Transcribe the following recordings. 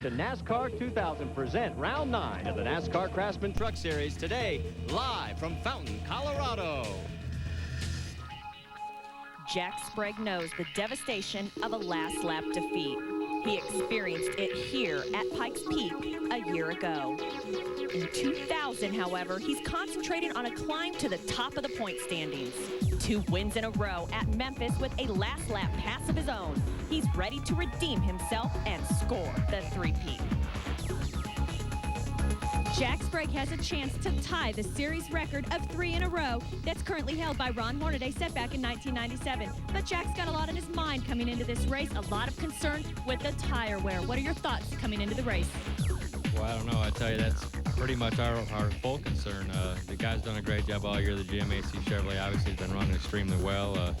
The NASCAR 2000 present Round 9 of the NASCAR Craftsman Truck Series today, live from Fountain, Colorado. Jack Sprague knows the devastation of a last lap defeat. He experienced it here at Pikes Peak a year ago. In 2000, however, he's concentrated on a climb to the top of the point standings. 2 wins in a row at Memphis with a last lap pass of his own. He's ready to redeem himself and score the three-peat. Jack Sprague has a chance to tie the series record of 3 in a row that's currently held by Ron Hornaday, set back in 1997. But Jack's got a lot on his mind coming into this race, a lot of concern with the tire wear. What are your thoughts coming into the race? Well, I don't know. I tell you, that's pretty much our full concern. The guy's done a great job all year. The GMAC Chevrolet obviously has been running extremely well.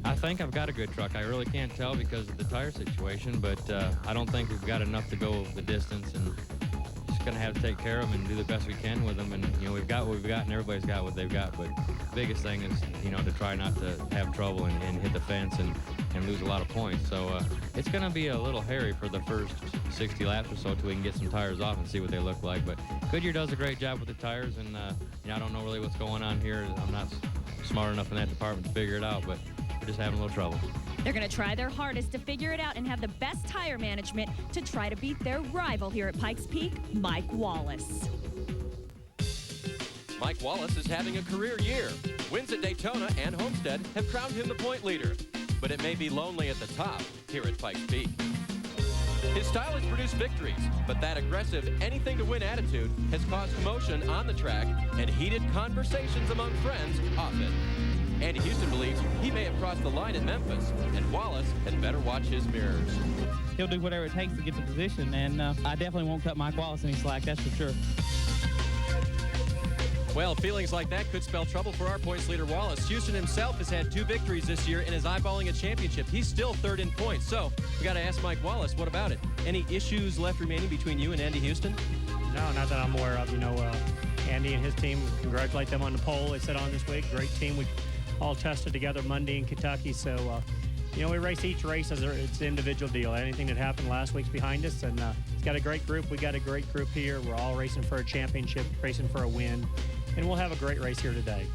I think I've got a good truck. I really can't tell because of the tire situation, but I don't think we've got enough to go the distance, and just going to have to take care of them and do the best we can with them. And, you know, we've got what we've got, and everybody's got what they've got. But the biggest thing is, you know, to try not to have trouble and hit the fence and lose a lot of points. So it's going to be a little hairy for the first 60 laps or so till we can get some tires off and see what they look like. But Goodyear does a great job with the tires, and you know, I don't know really what's going on here. I'm not smart enough in that department to figure it out, but we're just having a little trouble. They're going to try their hardest to figure it out and have the best tire management to try to beat their rival here at Pikes Peak, Mike Wallace. Mike Wallace is having a career year. Wins at Daytona and Homestead have crowned him the point leader. But it may be lonely at the top here at Pikes Peak. His style has produced victories, but that aggressive, anything-to-win attitude has caused commotion on the track and heated conversations among friends often. Andy Houston believes he may have crossed the line at Memphis, and Wallace had better watch his mirrors. He'll do whatever it takes to get the position, and I definitely won't cut Mike Wallace any slack, that's for sure. Well, feelings like that could spell trouble for our points leader, Wallace. Houston himself has had 2 victories this year and is eyeballing a championship. He's still 3rd in points, so we got to ask Mike Wallace, what about it? Any issues left remaining between you and Andy Houston? No, not that I'm aware of. You know, Andy and his team, congratulate them on the pole they set on this week. Great team. We all tested together Monday in Kentucky, so you know, we race each race as it's an individual deal. Anything that happened last week's behind us, and it's got a great group. We got a great group here. We're all racing for a championship, racing for a win, and we'll have a great race here today.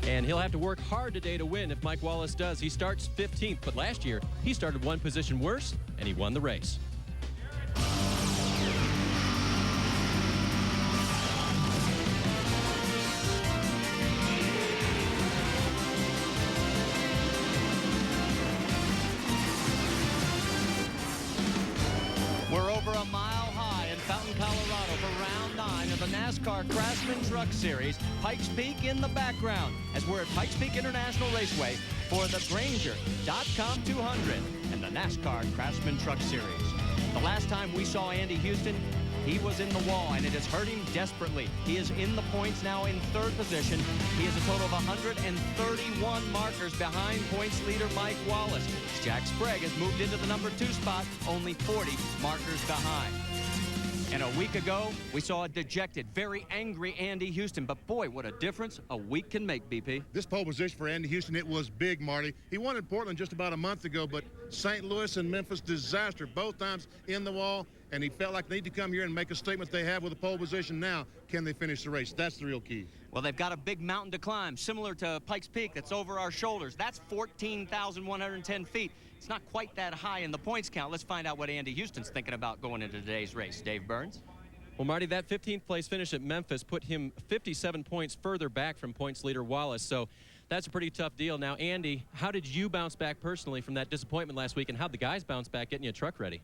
And he'll have to work hard today to win if Mike Wallace does. He starts 15th, but last year he started 1 position worse, and he won the race. We're over a mile high in Fountain, Colorado for Round 9 of the NASCAR Craftsman Truck Series. Pikes Peak in the background as we're at Pikes Peak International Raceway for the Granger.com 200 and the NASCAR Craftsman Truck Series. The last time we saw Andy Houston, he was in the wall, and it has hurt him desperately. He is in the points now in 3rd position. He has a total of 131 markers behind points leader Mike Wallace. Jack Sprague has moved into the number 2 spot, only 40 markers behind. And a week ago, we saw a dejected, very angry Andy Houston. But boy, what a difference a week can make, BP. This pole position for Andy Houston, it was big, Marty. He won in Portland just about a month ago, but St. Louis and Memphis, disaster. Both times in the wall, and he felt like they need to come here and make a statement they have with the pole position now. Can they finish the race? That's the real key. Well, they've got a big mountain to climb, similar to Pikes Peak, that's over our shoulders. That's 14,110 feet. It's not quite that high in the points count. Let's find out what Andy Houston's thinking about going into today's race. Dave Burns? Well, Marty, that 15th place finish at Memphis put him 57 points further back from points leader Wallace, so that's a pretty tough deal. Now, Andy, how did you bounce back personally from that disappointment last week, and how'd the guys bounce back getting your truck ready?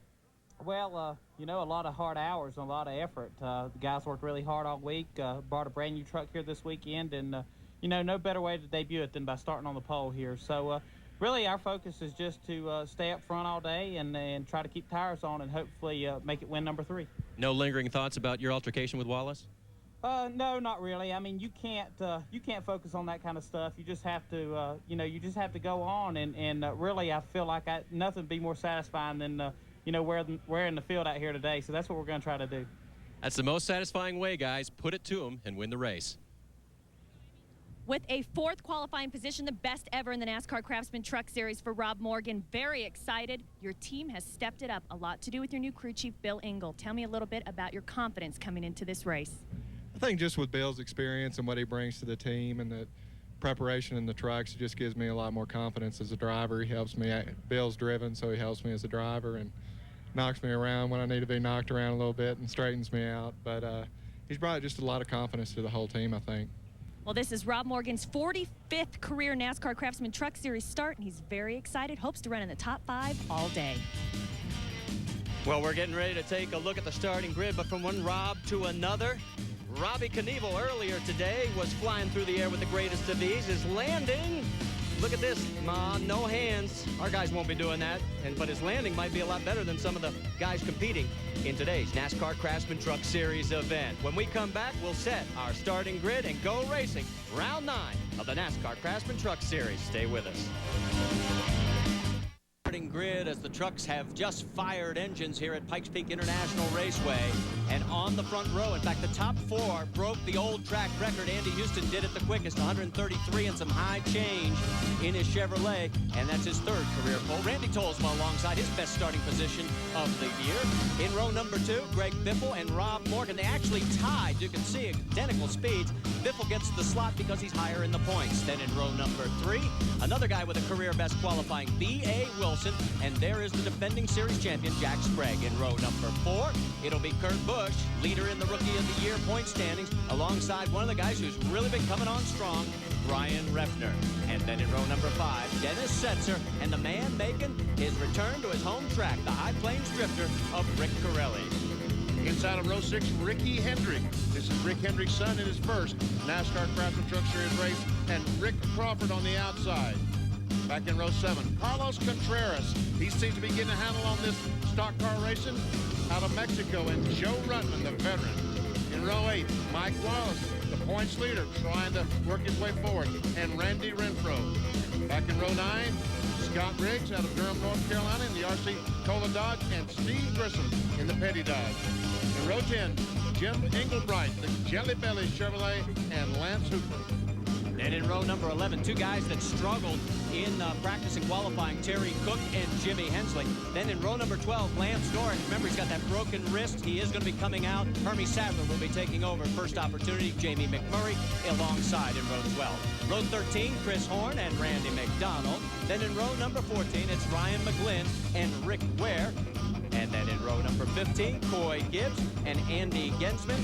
Well, you know, a lot of hard hours and a lot of effort. The guys worked really hard all week, brought a brand new truck here this weekend, and, you know, no better way to debut it than by starting on the pole here. So, really, our focus is just to stay up front all day and try to keep tires on and hopefully make it win number 3. No lingering thoughts about your altercation with Wallace? No, not really. I mean, you can't focus on that kind of stuff. You just have to, you know, you just have to go on. And really, I feel like nothing would be more satisfying than, you know, wearing the field out here today. So that's what we're going to try to do. That's the most satisfying way, guys. Put it to them and win the race. With a 4th qualifying position, the best ever in the NASCAR Craftsman Truck Series for Rob Morgan. Very excited. Your team has stepped it up. A lot to do with your new crew chief, Bill Engel. Tell me a little bit about your confidence coming into this race. I think just with Bill's experience and what he brings to the team and the preparation in the trucks, it just gives me a lot more confidence as a driver. He helps me. Bill's driven, so he helps me as a driver and knocks me around when I need to be knocked around a little bit and straightens me out. But he's brought just a lot of confidence to the whole team, I think. Well, this is Rob Morgan's 45th career NASCAR Craftsman Truck Series start, and he's very excited. Hopes to run in the top 5 all day. Well, we're getting ready to take a look at the starting grid, but from one Rob to another, Robbie Knievel earlier today was flying through the air with the greatest of ease. His landing, look at this, no hands. Our guys won't be doing that, but his landing might be a lot better than some of the guys competing in today's NASCAR Craftsman Truck Series event. When we come back, we'll set our starting grid and go racing round 9 of the NASCAR Craftsman Truck Series. Stay with us. Starting grid as the trucks have just fired engines here at Pikes Peak International Raceway. And on the front row, in fact, the top 4 broke the old track record. Andy Houston did it the quickest, 133 and some high change in his Chevrolet, and that's his 3rd career pole. Randy Tolsma alongside his best starting position of the year. In row number 2, Greg Biffle and Rob Morgan. They actually tied. You can see identical speeds. Biffle gets the slot because he's higher in the points. Then in row number 3, another guy with a career best qualifying, B.A. Wilson. And there is the defending series champion, Jack Sprague. In row number 4, it'll be Kurt Busch, leader in the Rookie of the Year point standings, alongside one of the guys who's really been coming on strong, Brian Refner. And then in row number 5, Dennis Setzer, and the man making his return to his home track, the High Plains drifter of Rick Corelli. Inside of row 6, Ricky Hendrick. This is Rick Hendrick's son in his first NASCAR Craftsman Truck Series race, and Rick Crawford on the outside. Back in row 7, Carlos Contreras. He seems to be getting a handle on this stock car racing out of Mexico. And Joe Rutman, the veteran. In row 8, Mike Wallace, the points leader, trying to work his way forward. And Randy Renfro. Back in row 9, Scott Riggs out of Durham, North Carolina in the RC Cola Dodge. And Steve Grissom in the Petty Dodge. In row 10, Jim Engelbright, the Jelly Belly Chevrolet, and Lance Hooper. And in row number 11, 2 guys that struggled in practice and qualifying, Terry Cook and Jimmy Hensley. Then in row number 12, Lance Dorick. Remember, he's got that broken wrist. He is going to be coming out. Hermie Sadler will be taking over. First opportunity, Jamie McMurray alongside in row 12. Row 13, Chris Horn and Randy McDonald. Then in row number 14, it's Ryan McGlynn and Rick Ware. And then in row number 15, Coy Gibbs and Andy Gensman.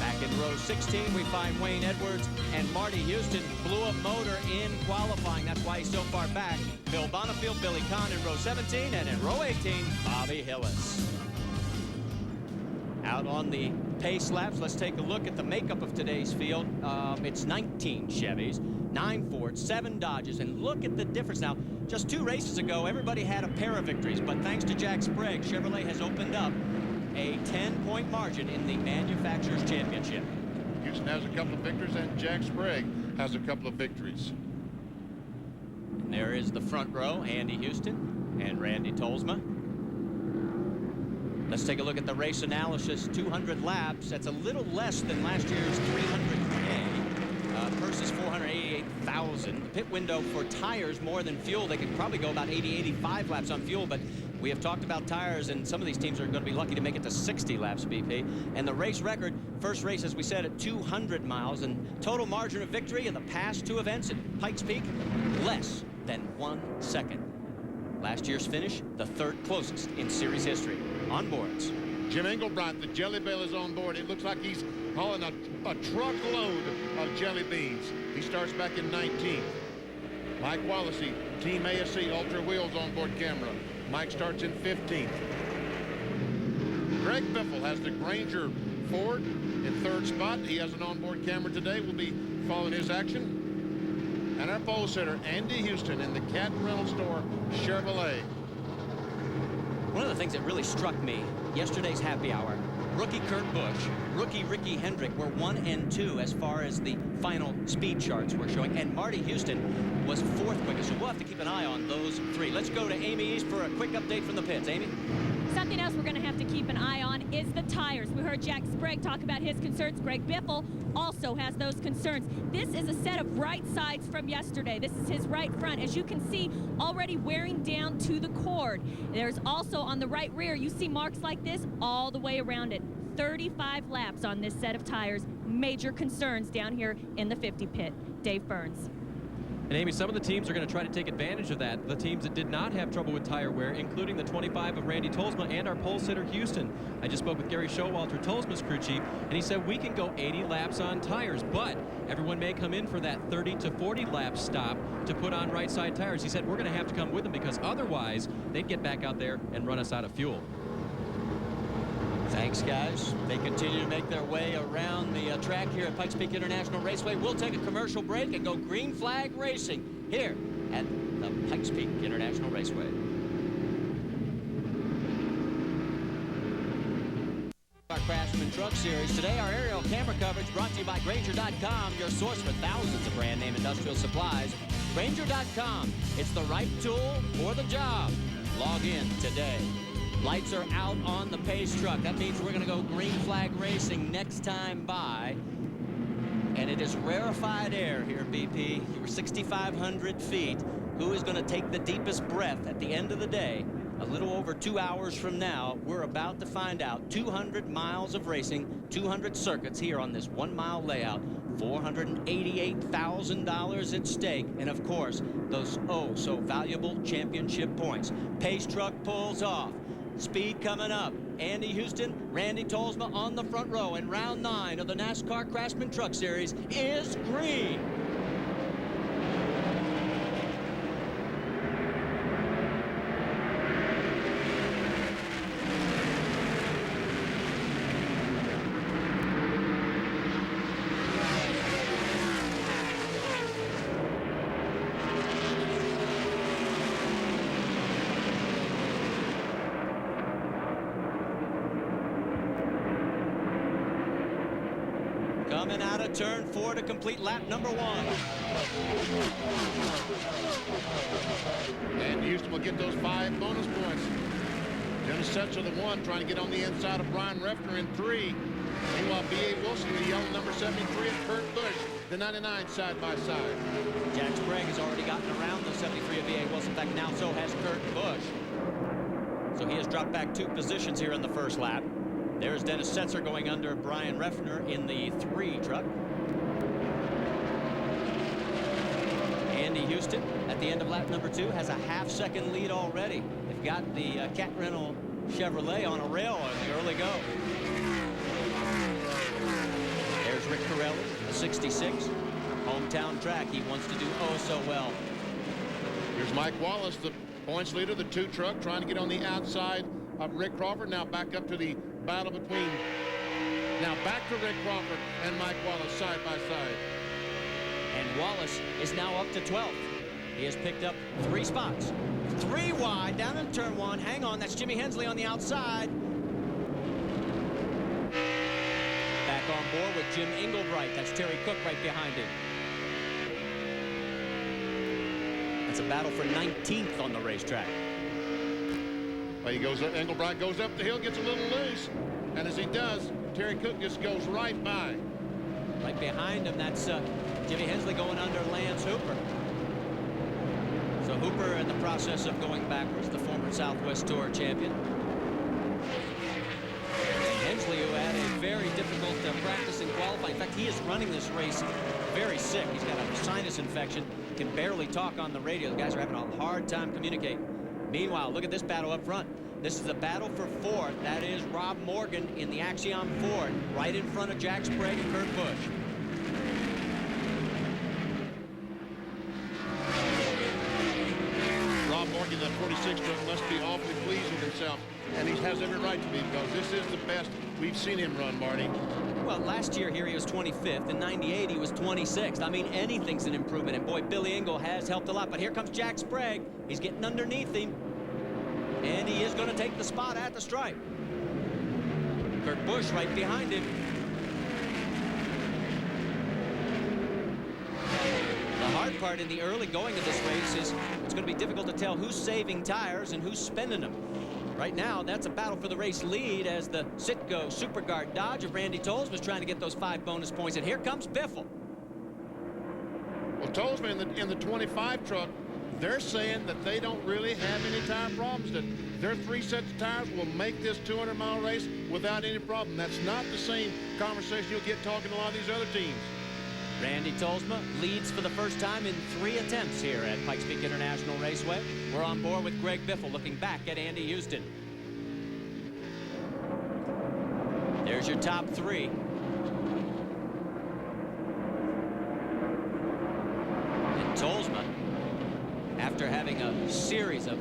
Back in row 16, we find Wayne Edwards and Marty Houston. Blew a motor in qualifying. That's why he's so far back. Bill Bonifield, Billy Kahn in row 17. And in row 18, Bobby Hillis. Out on the pace laps, let's take a look at the makeup of today's field. It's 19 Chevys, 9 Fords, 7 Dodges, and look at the difference. Now, just 2 races ago, everybody had a pair of victories, but thanks to Jack Sprague, Chevrolet has opened up a 10-point margin in the Manufacturers' Championship. Houston has a couple of victories, and Jack Sprague has a couple of victories. And there is the front row, Andy Houston and Randy Tolsma. Let's take a look at the race analysis. 200 laps. That's a little less than last year's 300K versus 488,000. The pit window for tires more than fuel. They could probably go about 80, 85 laps on fuel, but we have talked about tires, and some of these teams are going to be lucky to make it to 60 laps, BP. And the race record, first race, as we said, at 200 miles, and total margin of victory in the past 2 events at Pikes Peak, less than 1 second. Last year's finish, the 3rd closest in series history. On boards. Jim Engelbright, the Jelly Bell, is on board. It looks like he's hauling a truckload of jelly beans. He starts back in 19th. Mike Wallacey, Team ASC, Ultra Wheels on board camera. Mike starts in 15th. Greg Biffle has the Granger Ford in 3rd spot. He has an onboard camera today. We'll be following his action. And our pole sitter, Andy Houston, in the Cat Rental Store Chevrolet. One of the things that really struck me, yesterday's happy hour, rookie Kurt Busch, rookie Ricky Hendrick were 1 and 2 as far as the final speed charts were showing, and Marty Houston was 4th quickest, so we'll have to keep an eye on those 3. Let's go to Amy East for a quick update from the pits. Amy? Something else we're going to have to keep an eye on is the tires. We heard Jack Sprague talk about his concerns. Greg Biffle also has those concerns. This is a set of right sides from yesterday. This is his right front. As you can see, already wearing down to the cord. There's also on the right rear, you see marks like this all the way around it. 35 laps on this set of tires. Major concerns down here in the 50 pit. Dave Burns. And Amy, some of the teams are going to try to take advantage of that. The teams that did not have trouble with tire wear, including the 25 of Randy Tolsma and our pole sitter Houston. I just spoke with Gary Showalter, Tolsma's crew chief, and he said we can go 80 laps on tires, but everyone may come in for that 30 to 40 lap stop to put on right side tires. He said we're going to have to come with them because otherwise they'd get back out there and run us out of fuel. Thanks, guys. They continue to make their way around the track here at Pikes Peak International Raceway. We'll take a commercial break and go green flag racing here at the Pikes Peak International Raceway. Our Craftsman Truck Series. Today, our aerial camera coverage brought to you by Grainger.com, your source for thousands of brand name industrial supplies. Grainger.com. It's the right tool for the job. Log in today. Lights are out on the Pace truck. That means we're going to go green flag racing next time by. And it is rarefied air here, BP. You were 6,500 feet. Who is going to take the deepest breath at the end of the day? A little over 2 hours from now, we're about to find out. 200 miles of racing, 200 circuits here on this 1 mile layout. $488,000 at stake. And of course, those oh so valuable championship points. Pace truck pulls off. Speed coming up. Andy Houston, Randy Tolsma on the front row, and round 9 of the NASCAR Craftsman Truck Series is green. Coming out of turn 4 to complete lap number 1. And Houston will get those 5 bonus points. Dennis Setzer, the 1, trying to get on the inside of Brian Refner in 3. Meanwhile, B.A. Wilson, the yellow number 73, and Kurt Busch, the 99, side by side. Jack Sprague has already gotten around the 73 of B.A. Wilson. In fact, now so has Kurt Busch. So he has dropped back 2 positions here in the first lap. There's Dennis Setzer going under Brian Refner in the 3 truck. Andy Houston at the end of lap number 2 has a half-second lead already. They've got the Cat Rental Chevrolet on a rail in the early go. There's Rick Corelli, a 66. Hometown track he wants to do oh so well. Here's Mike Wallace, the points leader, the 2 truck, trying to get on the outside of Rick Crawford. Now back up to the battle between, now back to Rick Crawford and Mike Wallace side by side. And Wallace is now up to 12th. He has picked up 3 spots. 3 wide down in turn 1. Hang on, that's Jimmy Hensley on the outside. Back on board with Jim Englebright. That's Terry Cook right behind him. It's a battle for 19th on the racetrack. Well, he goes up, Englebright goes up the hill, gets a little loose, and as he does, Terry Cook just goes right by. Right behind him, that's Jimmy Hensley going under Lance Hooper. So Hooper in the process of going backwards, the former Southwest Tour champion. And Hensley, who had a very difficult practice in qualifying. In fact, he is running this race very sick. He's got a sinus infection, can barely talk on the radio. The guys are having a hard time communicating. Meanwhile, look at this battle up front. This is a battle for 4th. That is Rob Morgan in the Axiom Ford, right in front of Jack Sprague and Kurt Busch. Rob Morgan, that 46 truck, must be awfully pleased with himself, and he has every right to be, because this is the best we've seen him run, Marty. Well, last year here he was 25th. In 98 he was 26th. I mean, anything's an improvement. And boy, Billy Engel has helped a lot. But here comes Jack Sprague. He's getting underneath him. And he is going to take the spot at the stripe. Kurt Busch right behind him. The hard part in the early going of this race is it's going to be difficult to tell who's saving tires and who's spending them. Right now, that's a battle for the race lead as the Citgo Super Guard Dodge of Randy Tolles was trying to get those 5 bonus points. And here comes Biffle. Well, Tolles in the 25 truck, they're saying that they don't really have any tire problems, that their 3 sets of tires will make this 200-mile race without any problem. That's not the same conversation you'll get talking to a lot of these other teams. Randy Tolsma leads for the first time in 3 attempts here at Pikes Peak International Raceway. We're on board with Greg Biffle looking back at Andy Houston. There's your top 3. And Tolsma, after having a series of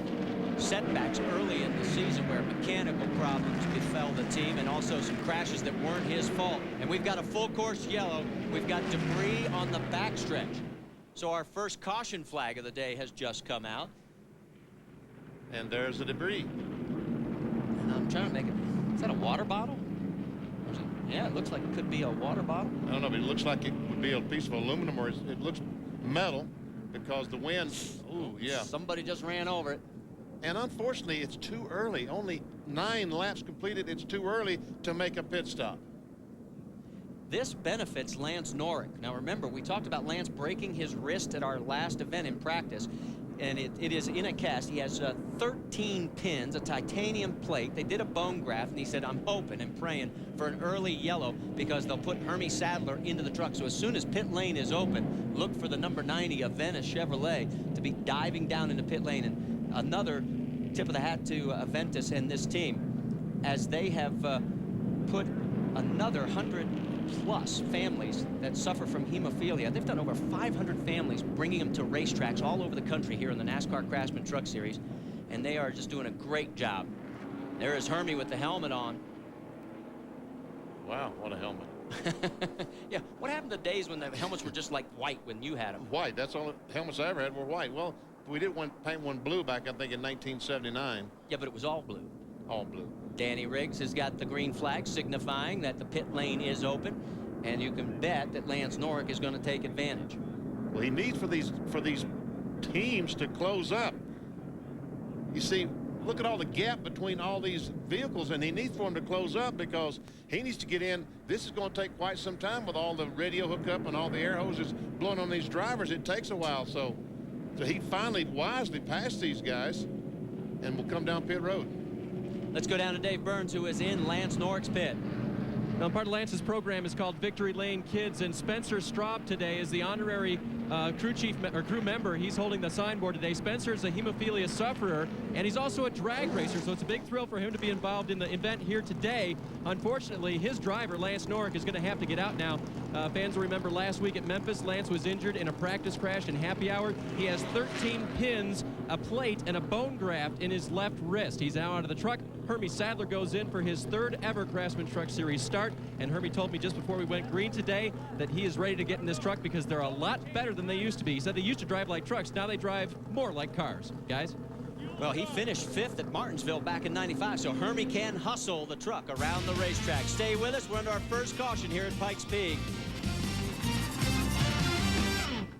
setbacks early in the season where mechanical problems befell the team and also some crashes that weren't his fault. And we've got a full course yellow. We've got debris on the backstretch. So our first caution flag of the day has just come out. And there's the debris. And I'm trying to make it, is that a water bottle? Yeah, it looks like it could be a water bottle. I don't know, but it looks like it would be a piece of aluminum, or it looks metal because the wind, ooh, yeah. Somebody just ran over it. And unfortunately, it's too early. Only 9 laps completed. It's too early to make a pit stop. This benefits Lance Norrick. Now remember, we talked about Lance breaking his wrist at our last event in practice. And it is in a cast. He has 13 pins, a titanium plate. They did a bone graft, and he said, I'm hoping and praying for an early yellow because they'll put Hermie Sadler into the truck. So as soon as pit lane is open, look for the number 90 of Venice Chevrolet to be diving down into pit lane. And another tip of the hat to Aventus and this team, as they have put another 100+ families that suffer from hemophilia. They've done over 500 families, bringing them to racetracks all over the country here in the NASCAR Craftsman Truck Series, and they are just doing a great job. There is Hermie with the helmet on. Wow, what a helmet. Yeah, what happened to days when the helmets were just like white when you had them? White, that's all the helmets I ever had were white. Well, we did paint one blue back, I think, in 1979. Yeah, but it was all blue. All blue. Danny Riggs has got the green flag signifying that the pit lane is open, and you can bet that Lance Norrick is going to take advantage. Well, he needs for these teams to close up. You see, look at all the gap between all these vehicles, and he needs for them to close up because he needs to get in. This is going to take quite some time with all the radio hookup and all the air hoses blowing on these drivers. It takes a while, so he finally wisely passed these guys and will come down pit road. Let's go down to Dave Burns, who is in Lance Norrick's pit. Now, part of Lance's program is called Victory Lane Kids, and Spencer Straub today is the honorary crew member. He's holding the signboard today. Spencer's a hemophilia sufferer, and he's also a drag racer, so it's a big thrill for him to be involved in the event here today. Unfortunately, his driver, Lance Norrick, is going to have to get out now. Fans will remember last week at Memphis, Lance was injured in a practice crash in happy hour. He has 13 pins, a plate, and a bone graft in his left wrist. He's now out of the truck. Hermie Sadler goes in for his 3rd ever Craftsman Truck Series start, and Hermie told me just before we went green today that he is ready to get in this truck because they're a lot better than they used to be. He said they used to drive like trucks, now they drive more like cars. Guys? Well, he finished 5th at Martinsville back in '95, so Hermie can hustle the truck around the racetrack. Stay with us. We're under our first caution here at Pikes Peak.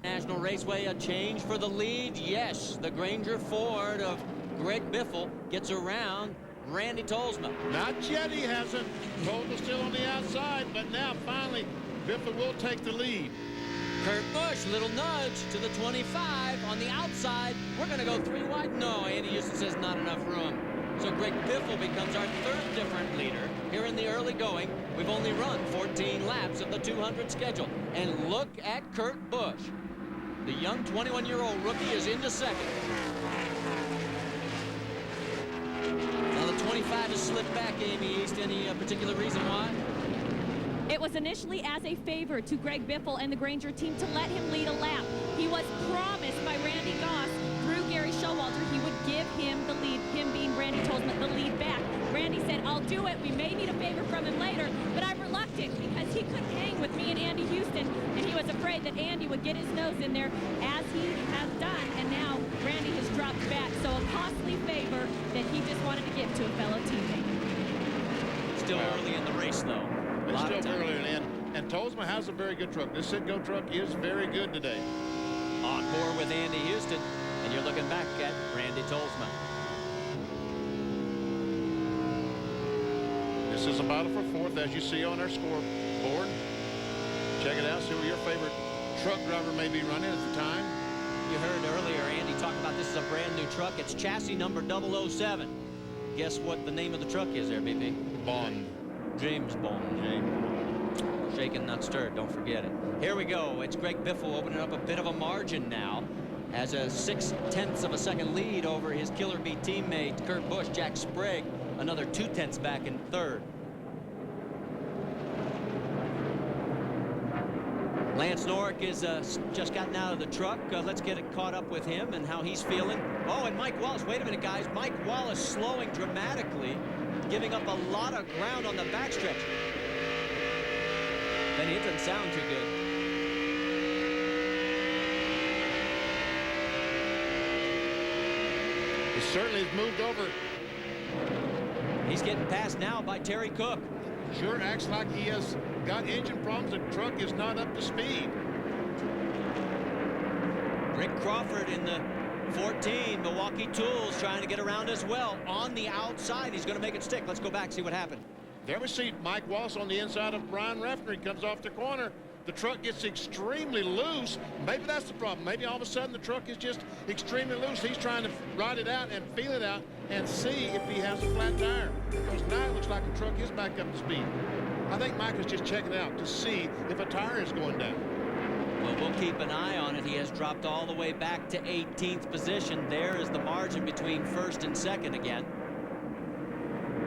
National Raceway, a change for the lead. Yes, the Granger Ford of Greg Biffle gets around Randy Tolsma. Not yet, he hasn't. Tolsma's still on the outside, but now finally Biffle will take the lead. Kurt Busch, little nudge to the 25 on the outside. We're going to go 3 wide. No, Andy Houston says not enough room. So Greg Biffle becomes our 3rd different leader here in the early going. We've only run 14 laps of the 200 schedule. And look at Kurt Busch. The young 21-year-old rookie is into 2nd. Now the 25 has slipped back, Amy East. Any particular reason why? It was initially as a favor to Greg Biffle and the Granger team to let him lead a lap. He was promised by Randy Goss through Gary Showalter he would give him the lead, him being Randy Tolsma, the lead back. Randy said, I'll do it. We may need a favor from him later, but I'm reluctant because he couldn't hang with me and Andy Houston, and he was afraid that Andy would get his nose in there as he has done, and now Randy has dropped back. So a costly favor that he just wanted to give to a fellow teammate. Still early in the race, though. It's still early in, and Tolsma has a very good truck. This Citgo truck is very good today. On board with Andy Houston, and you're looking back at Randy Tolsma. This is a battle for fourth, as you see on our scoreboard. Check it out, see where your favorite truck driver may be running at the time. You heard earlier Andy talk about this is a brand new truck. It's chassis number 007. Guess what the name of the truck is there, BP? Bond. James Bond. James. Shaken, not stirred. Don't forget it. Here we go. It's Greg Biffle opening up a bit of a margin now. Has a 0.6 of a second lead over his Killer Bee teammate Kurt Busch. Jack Sprague another 0.2 back in third. Lance Norrick is just gotten out of the truck. Let's get it caught up with him and how he's feeling. Oh, and Mike Wallace. Wait a minute, guys. Mike Wallace slowing dramatically, giving up a lot of ground on the backstretch. Then it doesn't sound too good. He certainly has moved over. He's getting passed now by Terry Cook. Sure acts like he has got engine problems. The truck is not up to speed. Rick Crawford in the 14, Milwaukee Tools trying to get around as well. On the outside, he's going to make it stick. Let's go back, see what happened. There we see Mike Wallace on the inside of Brian Refner. He comes off the corner. The truck gets extremely loose. Maybe that's the problem. Maybe all of a sudden the truck is just extremely loose. He's trying to ride it out and feel it out and see if he has a flat tire. Because now it looks like the truck is back up to speed. I think Mike is just checking out to see if a tire is going down. Well, we'll keep an eye on it. He has dropped all the way back to 18th position. There is the margin between first and second again.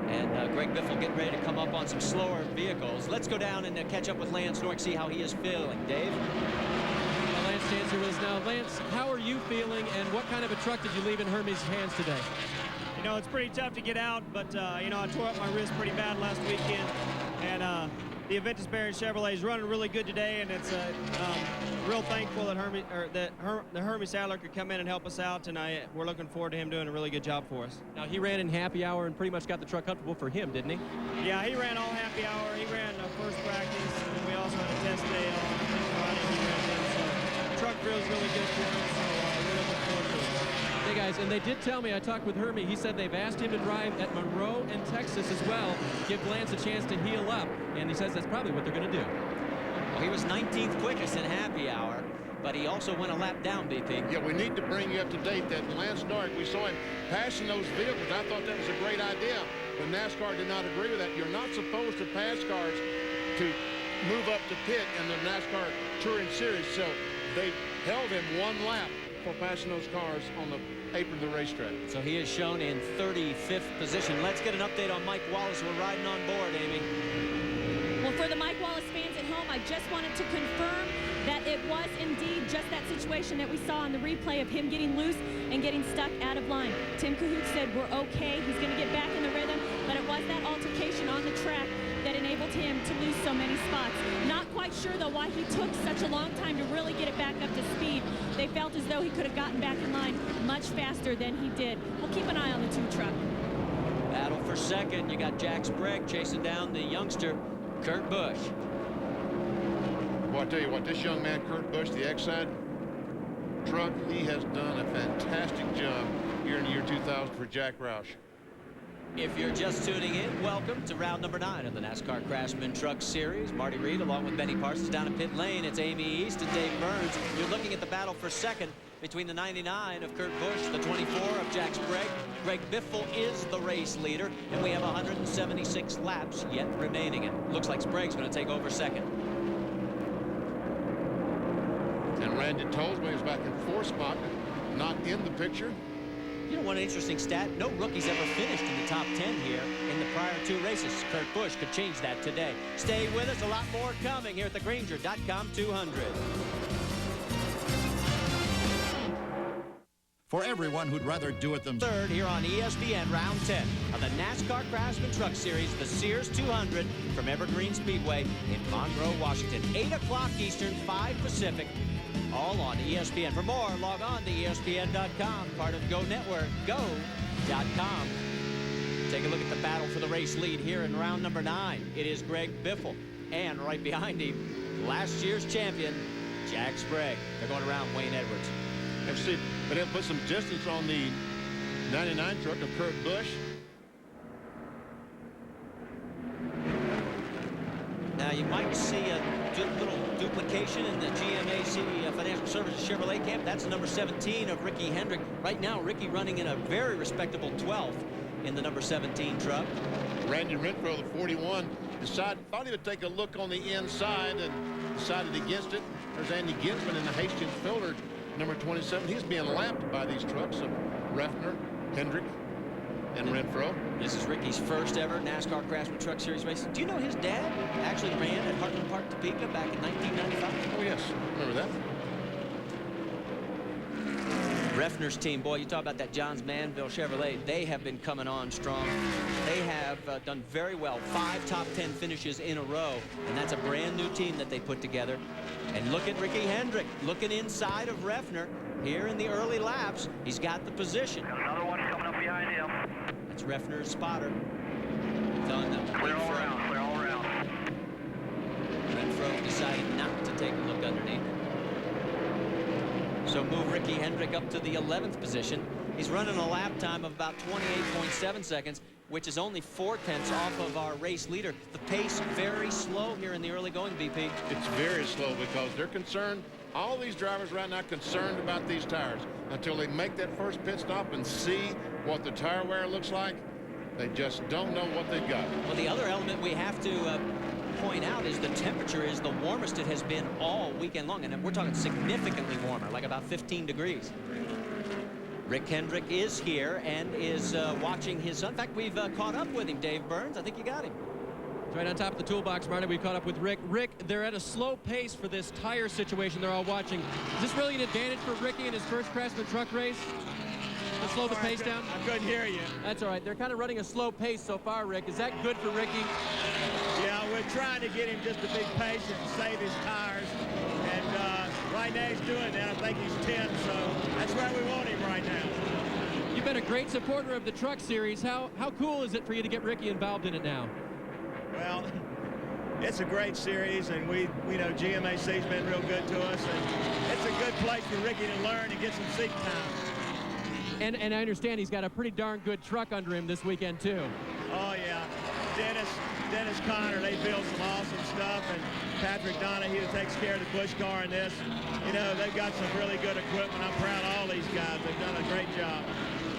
And Greg Biffle getting ready to come up on some slower vehicles. Let's go down and catch up with Lance Norrick, see how he is feeling. Dave? Well, Lance stands here with us now. Lance, how are you feeling, and what kind of a truck did you leave in Hermie's hands today? You know, it's pretty tough to get out, but, you know, I tore up my wrist pretty bad last weekend. And the Aventus Barron Chevrolet is running really good today, and it's real thankful that the Hermie Sadler could come in and help us out, and we're looking forward to him doing a really good job for us. Now, he ran in happy hour and pretty much got the truck comfortable for him, didn't he? Yeah, he ran all happy hour. He ran first practice, and we also had a test day on Friday. He ran in, so the truck feels really good for him, so we're looking forward to it. Hey, guys, and they did tell me, I talked with Hermie, he said they've asked him to drive at Monroe and Texas as well, give Lance a chance to heal up, and he says that's probably what they're going to do. Well, he was 19th quickest in happy hour, but he also went a lap down, BP. Yeah, we need to bring you up to date that Lance Norrick, we saw him passing those vehicles. I thought that was a great idea, but NASCAR did not agree with that. You're not supposed to pass cars to move up to pit in the NASCAR Touring Series, so they held him one lap for passing those cars on the apron of the racetrack. So he is shown in 35th position. Let's get an update on Mike Wallace. We're riding on board, Amy. Well, for the Mike Wallace fans at home, I just wanted to confirm that it was indeed just that situation that we saw on the replay of him getting loose and getting stuck out of line. Tim Cahoot said we're okay. He's going to get back in the rhythm, but it was that altercation on the track that enabled him to lose so many spots. Not quite sure, though, why he took such a long time to really get it back up to speed. They felt as though he could have gotten back in line much faster than he did. We'll keep an eye on the two truck. Battle for second. You got Jack Sprague chasing down the youngster, Kurt Busch. Well, I tell you what, this young man, Kurt Busch, the Exide truck, he has done a fantastic job here in the year 2000 for Jack Roush. If you're just tuning in, welcome to round number 9 of the NASCAR Craftsman Truck Series. Marty Reed along with Benny Parsons down in pit lane. It's Amy East and Dave Burns. You're looking at the battle for second between the 99 of Kurt Busch, the 24 of Jack Sprague. Greg Biffle is the race leader, and we have 176 laps yet remaining. It looks like Sprague's going to take over second. And Randy Tolsma is back in 4th spot, not in the picture. You know, one interesting stat, no rookie's ever finished in the top 10 here in the prior 2 races. Kurt Busch could change that today. Stay with us, a lot more coming here at the Granger.com 200. For everyone who'd rather do it themselves. Third here on ESPN, round 10 of the NASCAR Craftsman Truck Series, the Sears 200 from Evergreen Speedway in Monroe, Washington. 8 o'clock Eastern, 5 Pacific. All on ESPN. For more, log on to ESPN.com, part of Go Network, go.com. Take a look at the battle for the race lead here in round number 9. It is Greg Biffle, and right behind him, last year's champion, Jack Sprague. They're going around Wayne Edwards. And see, but it put some distance on the 99 truck of Kurt Busch. Now, you might see a little duplication in the GMAC Financial Services Chevrolet camp. That's number 17 of Ricky Hendrick. Right now, Ricky running in a very respectable 12th in the number 17 truck. Randy Renfro, the 41, thought he would take a look on the inside and decided against it. There's Andy Ginsman in the Hastings filter, number 27. He's being lapped by these trucks of Refner, Hendrick, and Renfro. This is Ricky's first ever NASCAR Craftsman Truck Series race. Do you know his dad actually ran at Heartland Park, Topeka back in 1995? Oh, yes. Remember that. Refner's team, boy, you talk about that Johns Manville Chevrolet. They have been coming on strong. They have done very well. 5 top 10 finishes in a row, and that's a brand new team that they put together. And look at Ricky Hendrick looking inside of Refner here in the early laps. He's got the position. Got another one coming up behind him. That's Refner's spotter. Telling them Clear all around, clear all around. Renfro decided not to take a look underneath. So move Ricky Hendrick up to the 11th position. He's running a lap time of about 28.7 seconds, which is only 4/10 off of our race leader. The pace very slow here in the early going, BP. It's very slow because they're concerned. All these drivers right now concerned about these tires. Until they make that first pit stop and see what the tire wear looks like, they just don't know what they've got. Well, the other element we have to point out is the temperature is the warmest it has been all weekend long, and we're talking significantly warmer, like about 15 degrees. Rick Hendrick is here and is watching his son. In fact, we've caught up with him, Dave Burns. I think you got him. Right on top of the toolbox, Marty, we caught up with Rick. Rick, they're at a slow pace for this tire situation they're all watching. Is this really an advantage for Ricky in his first Craftsman truck race? To slow the pace down? I couldn't hear you. That's all right. They're kind of running a slow pace so far, Rick. Is that good for Ricky? Yeah, we're trying to get him just to be patient and save his tires. And right now he's doing that. I think he's 10, so that's where we want him right now. You've been a great supporter of the truck series. How cool is it for you to get Ricky involved in it now? Well, it's a great series, and we know GMAC's been real good to us, and it's a good place for Ricky to learn and get some seat time. And I understand he's got a pretty darn good truck under him this weekend, too. Oh, yeah. Dennis Conner, they build some awesome stuff, and Patrick Donahue takes care of the push car in this. You know, they've got some really good equipment. I'm proud of all these guys. They've done a great job.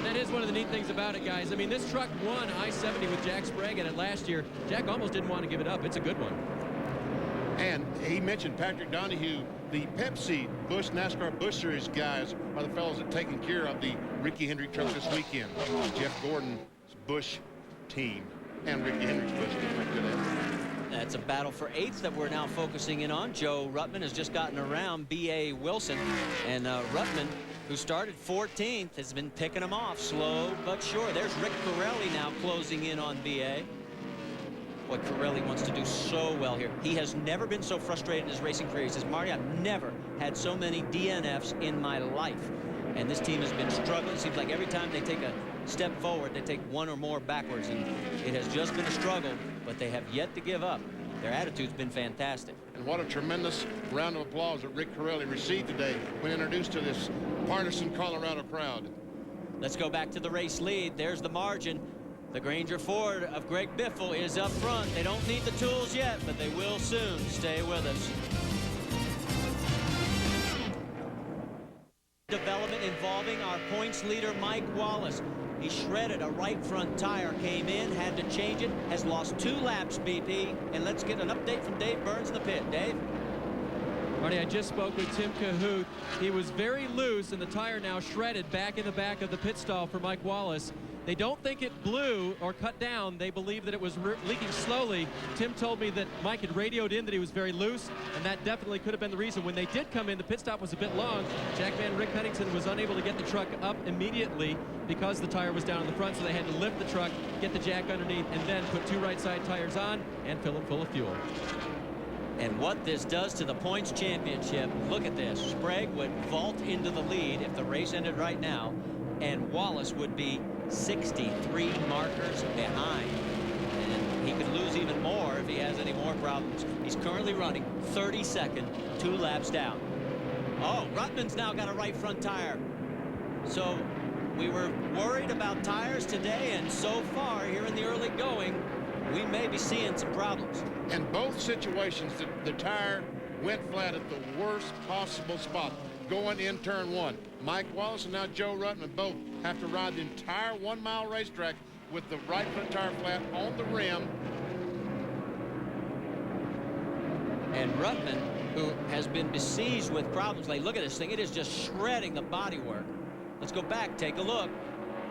That is one of the neat things about it, guys. I mean, this truck won I-70 with Jack Sprague in it last year. Jack almost didn't want to give it up. It's a good one. And he mentioned Patrick Donahue. The Pepsi Busch NASCAR Busch Series guys are the fellows that taking care of the Ricky Hendrick trucks this weekend. Jeff Gordon's Busch team and Ricky Hendrick's Busch team. That's a battle for 8th that we're now focusing in on. Joe Ruttman has just gotten around B.A. Wilson, and Ruttman, who started 14th, has been picking them off slow but sure. There's Rick Corelli now closing in on B.A. Boy, Corelli wants to do so well here. He has never been so frustrated in his racing career. He says, Marty, I've never had so many DNFs in my life. And this team has been struggling. It seems like every time they take a step forward, they take one or more backwards. And it has just been a struggle, but they have yet to give up. Their attitude's been fantastic. And what a tremendous round of applause that Rick Corelli received today when introduced to this partisan Colorado crowd. Let's go back to the race lead. There's the margin. The Granger Ford of Greg Biffle is up front. They don't need the tools yet, but they will soon. Stay with us. Development involving our points leader, Mike Wallace. He shredded a right front tire, came in, had to change it, has lost 2 laps, BP. And let's get an update from Dave Burns in the pit. Dave? Marty, I just spoke with Tim Cahoot. He was very loose, and the tire now shredded back in the back of the pit stall for Mike Wallace. They don't think it blew or cut down. They believe that it was leaking slowly. Tim told me that Mike had radioed in that he was very loose, and that definitely could have been the reason. When they did come in, the pit stop was a bit long. Jackman Rick Pennington was unable to get the truck up immediately because the tire was down in the front, so they had to lift the truck, get the jack underneath, and then put 2 right side tires on and fill it full of fuel. And what this does to the points championship, look at this. Sprague would vault into the lead if the race ended right now, and Wallace would be 63 markers behind. And he could lose even more if he has any more problems. He's currently running 32nd, 2 laps down. Oh, Ruttman's now got a right front tire. So we were worried about tires today, and so far here in the early going, we may be seeing some problems. In both situations, the tire went flat at the worst possible spot, going in turn one. Mike Wallace and now Joe Ruttman both have to ride the entire 1 mile racetrack with the right front tire flat on the rim. And Ruttman, who has been besieged with problems lately, look at this thing. It is just shredding the bodywork. Let's go back, take a look.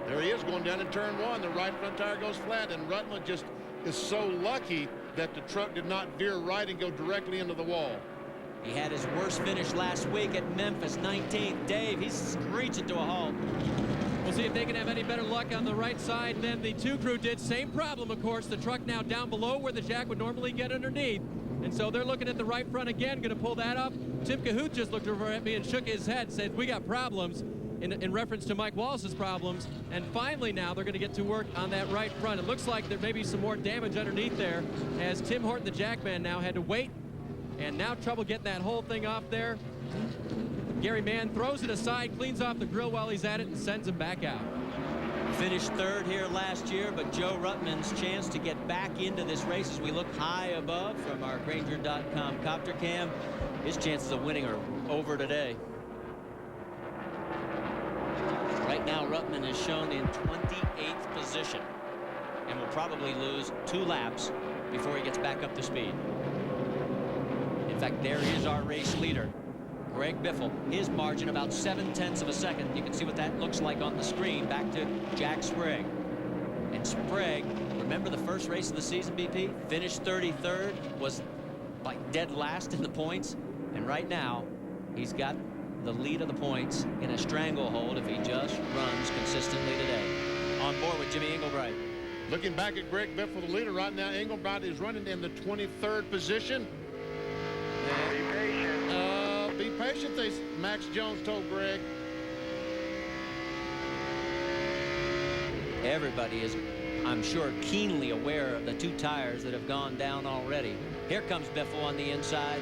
There he is going down in turn one. The right front tire goes flat, and Ruttman just is so lucky that the truck did not veer right and go directly into the wall. He had his worst finish last week at Memphis, 19th. Dave, he's screeching to a halt. We'll see if they can have any better luck on the right side than the 2 crew did. Same problem, of course. The truck now down below where the jack would normally get underneath. And so they're looking at the right front again, going to pull that up. Tim Cahoot just looked over at me and shook his head, said, we got problems, in reference to Mike Wallace's problems. And finally now they're going to get to work on that right front. It looks like there may be some more damage underneath there, as Tim Horton, the jackman, now had to wait. And now trouble getting that whole thing off there. Gary Mann throws it aside, cleans off the grill while he's at it, and sends him back out. Finished third here last year, but Joe Ruttman's chance to get back into this race as we look high above from our Granger.com copter cam, his chances of winning are over today. Right now, Ruttman is shown in 28th position and will probably lose 2 laps before he gets back up to speed. In fact, there is our race leader, Greg Biffle. His margin about 0.7 of a second. You can see what that looks like on the screen. Back to Jack Sprague. And Sprague, remember the first race of the season, BP? Finished 33rd, was like dead last in the points. And right now, he's got the lead of the points in a stranglehold if he just runs consistently today. On board with Jimmy Englebright. Looking back at Greg Biffle, the leader right now, Englebright is running in the 23rd position. Be patient. Be patient, Max Jones told Greg. Everybody is, I'm sure, keenly aware of the 2 tires that have gone down already. Here comes Biffle on the inside.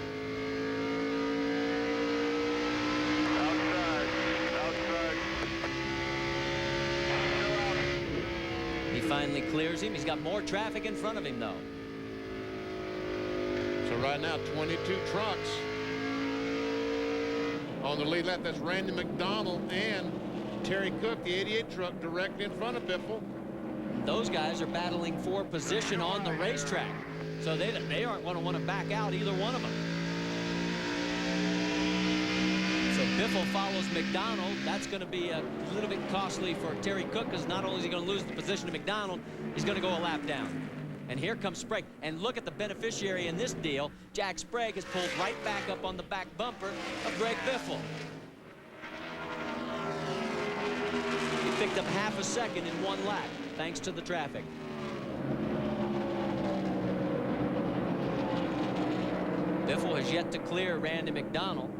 He finally clears him. He's got more traffic in front of him, though. So right now, 22 trucks on the lead lap. That's Randy McDonald and Terry Cook, the 88 truck, directly in front of Biffle. Those guys are battling for position on the racetrack, so they aren't going to want to back out, either one of them. So Biffle follows McDonald. That's going to be a little bit costly for Terry Cook, because not only is he going to lose the position to McDonald, he's going to go a lap down. And here comes Sprague. And look at the beneficiary in this deal. Jack Sprague has pulled right back up on the back bumper of Greg Biffle. He picked up half a second in 1 lap, thanks to the traffic. Biffle has yet to clear Randy McDonald.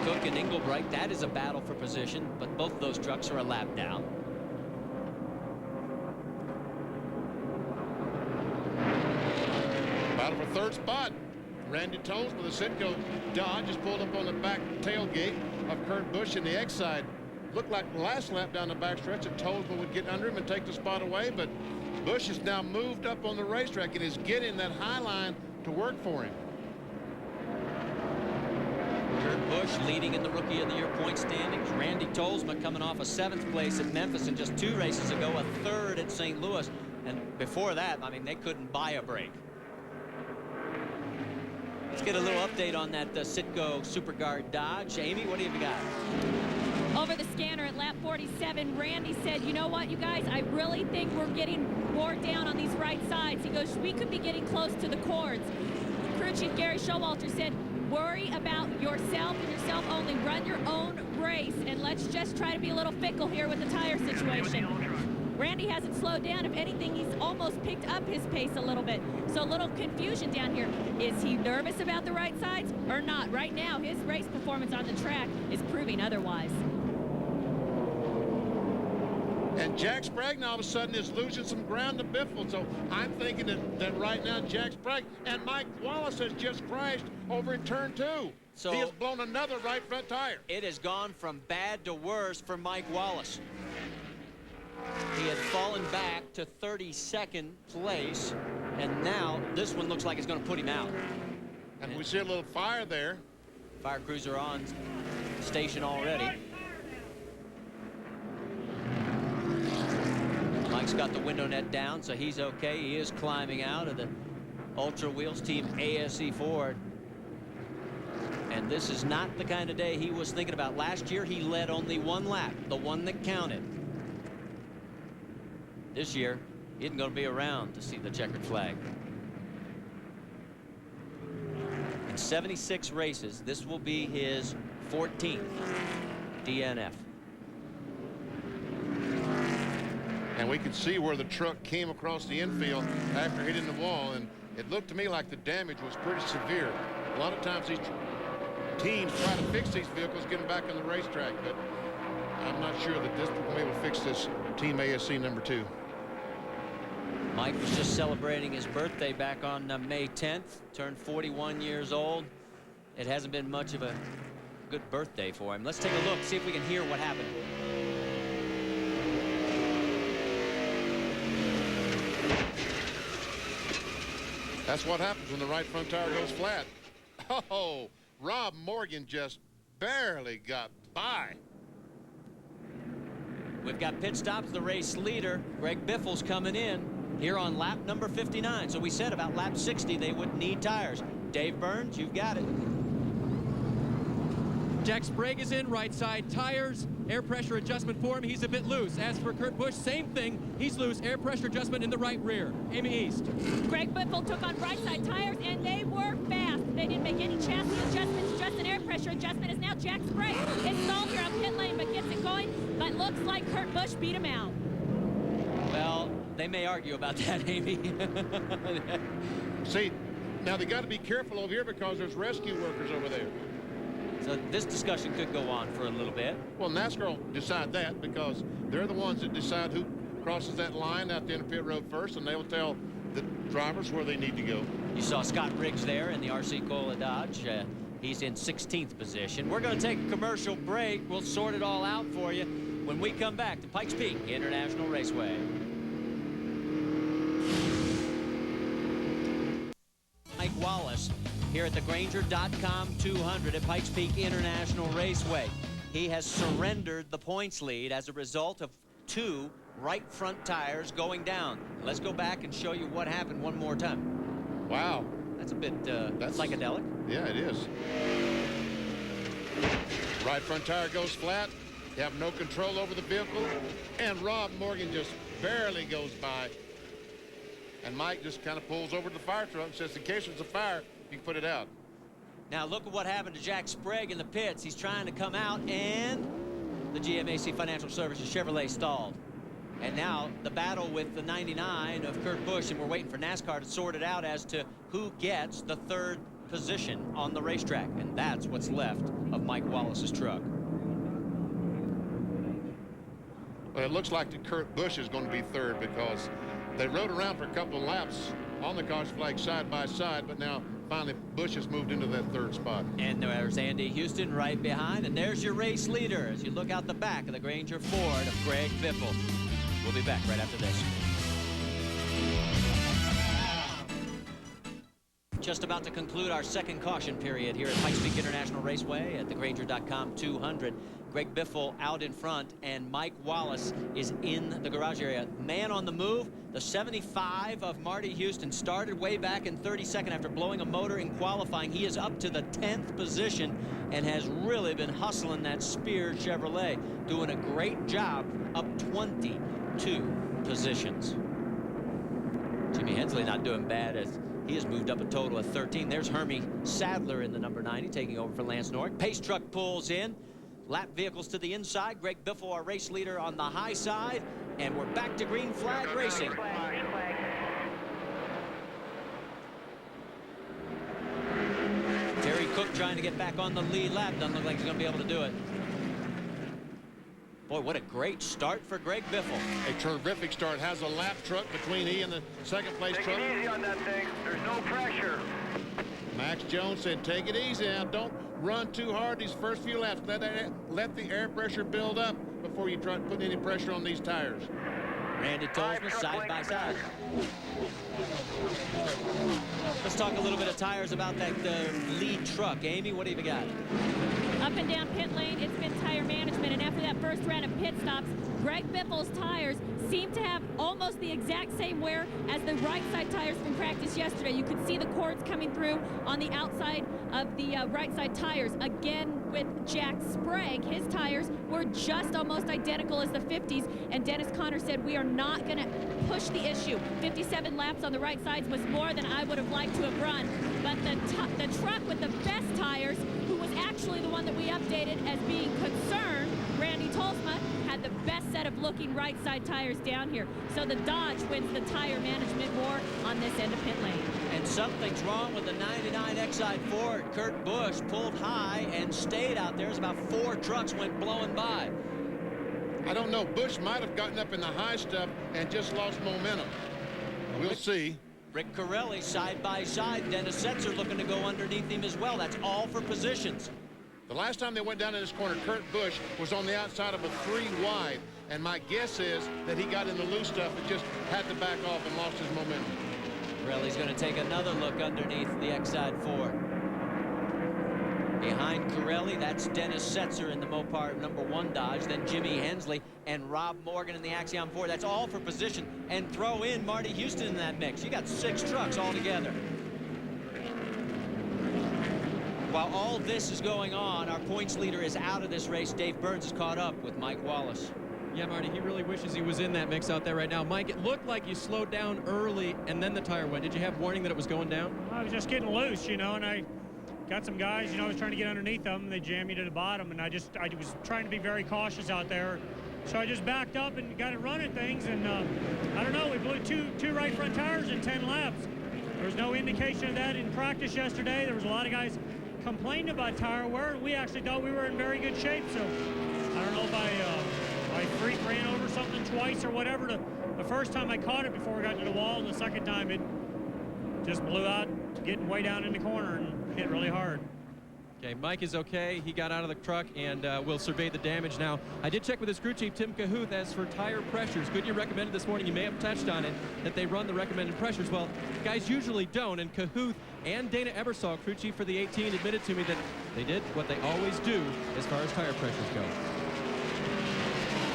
Cook and Englebright, that is a battle for position, but both of those trucks are a lap down. Battle for third spot. Randy Toles with a Citgo Dodge just pulled up on the back tailgate of Kurt Busch in the X side. Looked like the last lap down the backstretch that Tolesville would get under him and take the spot away, but Busch has now moved up on the racetrack and is getting that high line to work for him. Kurt Busch leading in the Rookie of the Year point standings. Randy Tolesma coming off a 7th place at Memphis and just 2 races ago a 3rd at St. Louis. And before that, I mean, they couldn't buy a break. Let's get a little update on that Citgo SuperGuard Dodge. Amy, what do you got? Over the scanner at lap 47, Randy said, you know what, you guys, I really think we're getting wore down on these right sides. He goes, we could be getting close to the cords. Crew Chief Gary Showalter said, worry about yourself and yourself only. Run your own race, and let's just try to be a little fickle here with the tire situation. Randy hasn't slowed down. If anything, he's almost picked up his pace a little bit. So a little confusion down here. Is he nervous about the right sides or not? Right now, his race performance on the track is proving otherwise. And Jack Sprague now all of a sudden is losing some ground to Biffle. So I'm thinking that right now Jack Sprague and Mike Wallace has just crashed over in turn 2. So he has blown another right front tire. It has gone from bad to worse for Mike Wallace. He had fallen back to 32nd place, and now this one looks like it's going to put him out. And we see a little fire there. Fire cruiser on station already. Mike's got the window net down, so he's okay. He is climbing out of the Ultra Wheels Team ASE Ford. And this is not the kind of day he was thinking about. Last year, he led only one lap, the one that counted. This year, he isn't going to be around to see the checkered flag. In 76 races, this will be his 14th DNF. And we can see where the truck came across the infield after hitting the wall, and it looked to me like the damage was pretty severe. A lot of times these teams try to fix these vehicles, get them back on the racetrack, but I'm not sure that this will be able to fix this Team ASC number 2. Mike was just celebrating his birthday back on May 10th, turned 41 years old. It hasn't been much of a good birthday for him. Let's take a look, see if we can hear what happened. That's what happens when the right front tire goes flat. Oh, Rob Morgan just barely got by. We've got pit stops. The race leader, Greg Biffle's coming in here on lap number 59. So we said about lap 60 they would need tires. Dave Burns, you've got it. Jack Sprague is in, right side tires, air pressure adjustment for him. He's a bit loose. As for Kurt Busch, same thing. He's loose, air pressure adjustment in the right rear. Amy East. Greg Biffle took on right side tires, and they were fast. They didn't make any chassis adjustments, just an air pressure adjustment. Is now Jack Sprague. It's stalled here on pit lane, but gets it going. But looks like Kurt Busch beat him out. Well, they may argue about that, Amy. See, now they got to be careful over here because there's rescue workers over there. So this discussion could go on for a little bit. Well, NASCAR will decide that because they're the ones that decide who crosses that line out the end of pit road first, and they will tell the drivers where they need to go. You saw Scott Riggs there in the RC Cola Dodge. He's in 16th position. We're going to take a commercial break. We'll sort it all out for you when we come back to Pikes Peak International Raceway. Mike Wallace here at the Granger.com 200 at Pikes Peak International Raceway. He has surrendered the points lead as a result of 2 right front tires going down. Let's go back and show you what happened one more time. Wow. That's a bit that's psychedelic. Yeah, it is. Right front tire goes flat. You have no control over the vehicle. And Rob Morgan just barely goes by. And Mike just kind of pulls over to the fire truck and says, in case there's a fire, you can put it out. Now look at what happened to Jack Sprague in the pits. He's trying to come out, and the GMAC Financial Services Chevrolet stalled. And now the battle with the 99 of Kurt Busch, and we're waiting for NASCAR to sort it out as to who gets the 3rd position on the racetrack. And that's what's left of Mike Wallace's truck. Well, it looks like that Kurt Busch is going to be 3rd because they rode around for a couple of laps on the caution flag side by side, but now finally Busch has moved into that 3rd spot. And there's Andy Houston right behind, and there's your race leader as you look out the back of the Granger Ford of Greg Biffle. We'll be back right after this. Just about to conclude our second caution period here at Pikes Peak International Raceway at the Granger.com 200. Greg Biffle out in front, and Mike Wallace is in the garage area. Man on the move, the 75 of Marty Houston started way back in 32nd after blowing a motor in qualifying. He is up to the 10th position and has really been hustling that Spear Chevrolet, doing a great job, up 22 positions. Jimmy Hensley not doing bad as he has moved up a total of 13. There's Hermie Sadler in the number 90 taking over for Lance Norrick. Pace truck pulls in. Lap vehicles to the inside. Greg Biffle, our race leader, on the high side. And we're back to green flag racing. Terry Cook trying to get back on the lead lap. Doesn't look like he's going to be able to do it. Boy, what a great start for Greg Biffle. A terrific start. Has a lap truck between he and the 2nd place truck. Take it easy on that thing. There's no pressure. Max Jones said, take it easy now. Don't run too hard these first few laps. Let the air pressure build up before you try to put any pressure on these tires. Randy Tolsma side by side. Let's talk a little bit of tires about that lead truck. Amy, what have you got? Up and down pit lane, it's been tire management, and after that first round of pit stops, Greg Biffle's tires seem to have almost the exact same wear as the right side tires from practice yesterday. You could see the cords coming through on the outside of the right side tires. Again, with Jack Sprague, his tires were just almost identical as the 50s, and Dennis Conner said, we are not going to push the issue. 57 laps on the right sides was more than I would have liked to have run, but the truck with the best tires, who was actually the one that we updated as being concerned, Randy Tolsma, had the best set of looking right side tires down here. So the Dodge wins the tire management war on this end of pit lane. And something's wrong with the 99 Exide Ford. Kurt Busch pulled high and stayed out there as about 4 trucks went blowing by. I don't know. Busch might have gotten up in the high stuff and just lost momentum. We'll see. Rick Corelli side by side. Dennis Setzer looking to go underneath him as well. That's all for positions. The last time they went down in this corner, Kurt Busch was on the outside of a 3 wide. And my guess is that he got in the loose stuff and just had to back off and lost his momentum. Corelli's going to take another look underneath the Exide Ford. Behind Corelli, that's Dennis Setzer in the Mopar #1 Dodge, then Jimmy Hensley and Rob Morgan in the Axiom Ford. That's all for position. And throw in Marty Houston in that mix. You got 6 trucks all together. While all this is going on, our points leader is out of this race. Dave Burns is caught up with Mike Wallace. Yeah, Marty, he really wishes he was in that mix out there right now. Mike, it looked like you slowed down early and then the tire went. Did you have warning that it was going down? I was just getting loose, you know, and I got some guys, you know, I was trying to get underneath them, and they jammed me to the bottom, and I was trying to be very cautious out there. So I just backed up and got it running things, and I don't know, we blew two right front tires in 10 laps. There was no indication of that in practice yesterday. There was a lot of guys complaining about tire wear. We actually thought we were in very good shape, so I don't know if I freak ran over something twice or whatever. The first time I caught it before we got to the wall, and the second time it just blew out, getting way down in the corner and hit really hard. Okay, Mike is okay. He got out of the truck and will survey the damage now. I did check with his crew chief, Tim Cahuth, as for tire pressures. Goodyear recommended this morning, you may have touched on it, that they run the recommended pressures. Well, guys usually don't, and Cahuth and Dana Ebersol, crew chief for the 18, admitted to me that they did what they always do as far as tire pressures go.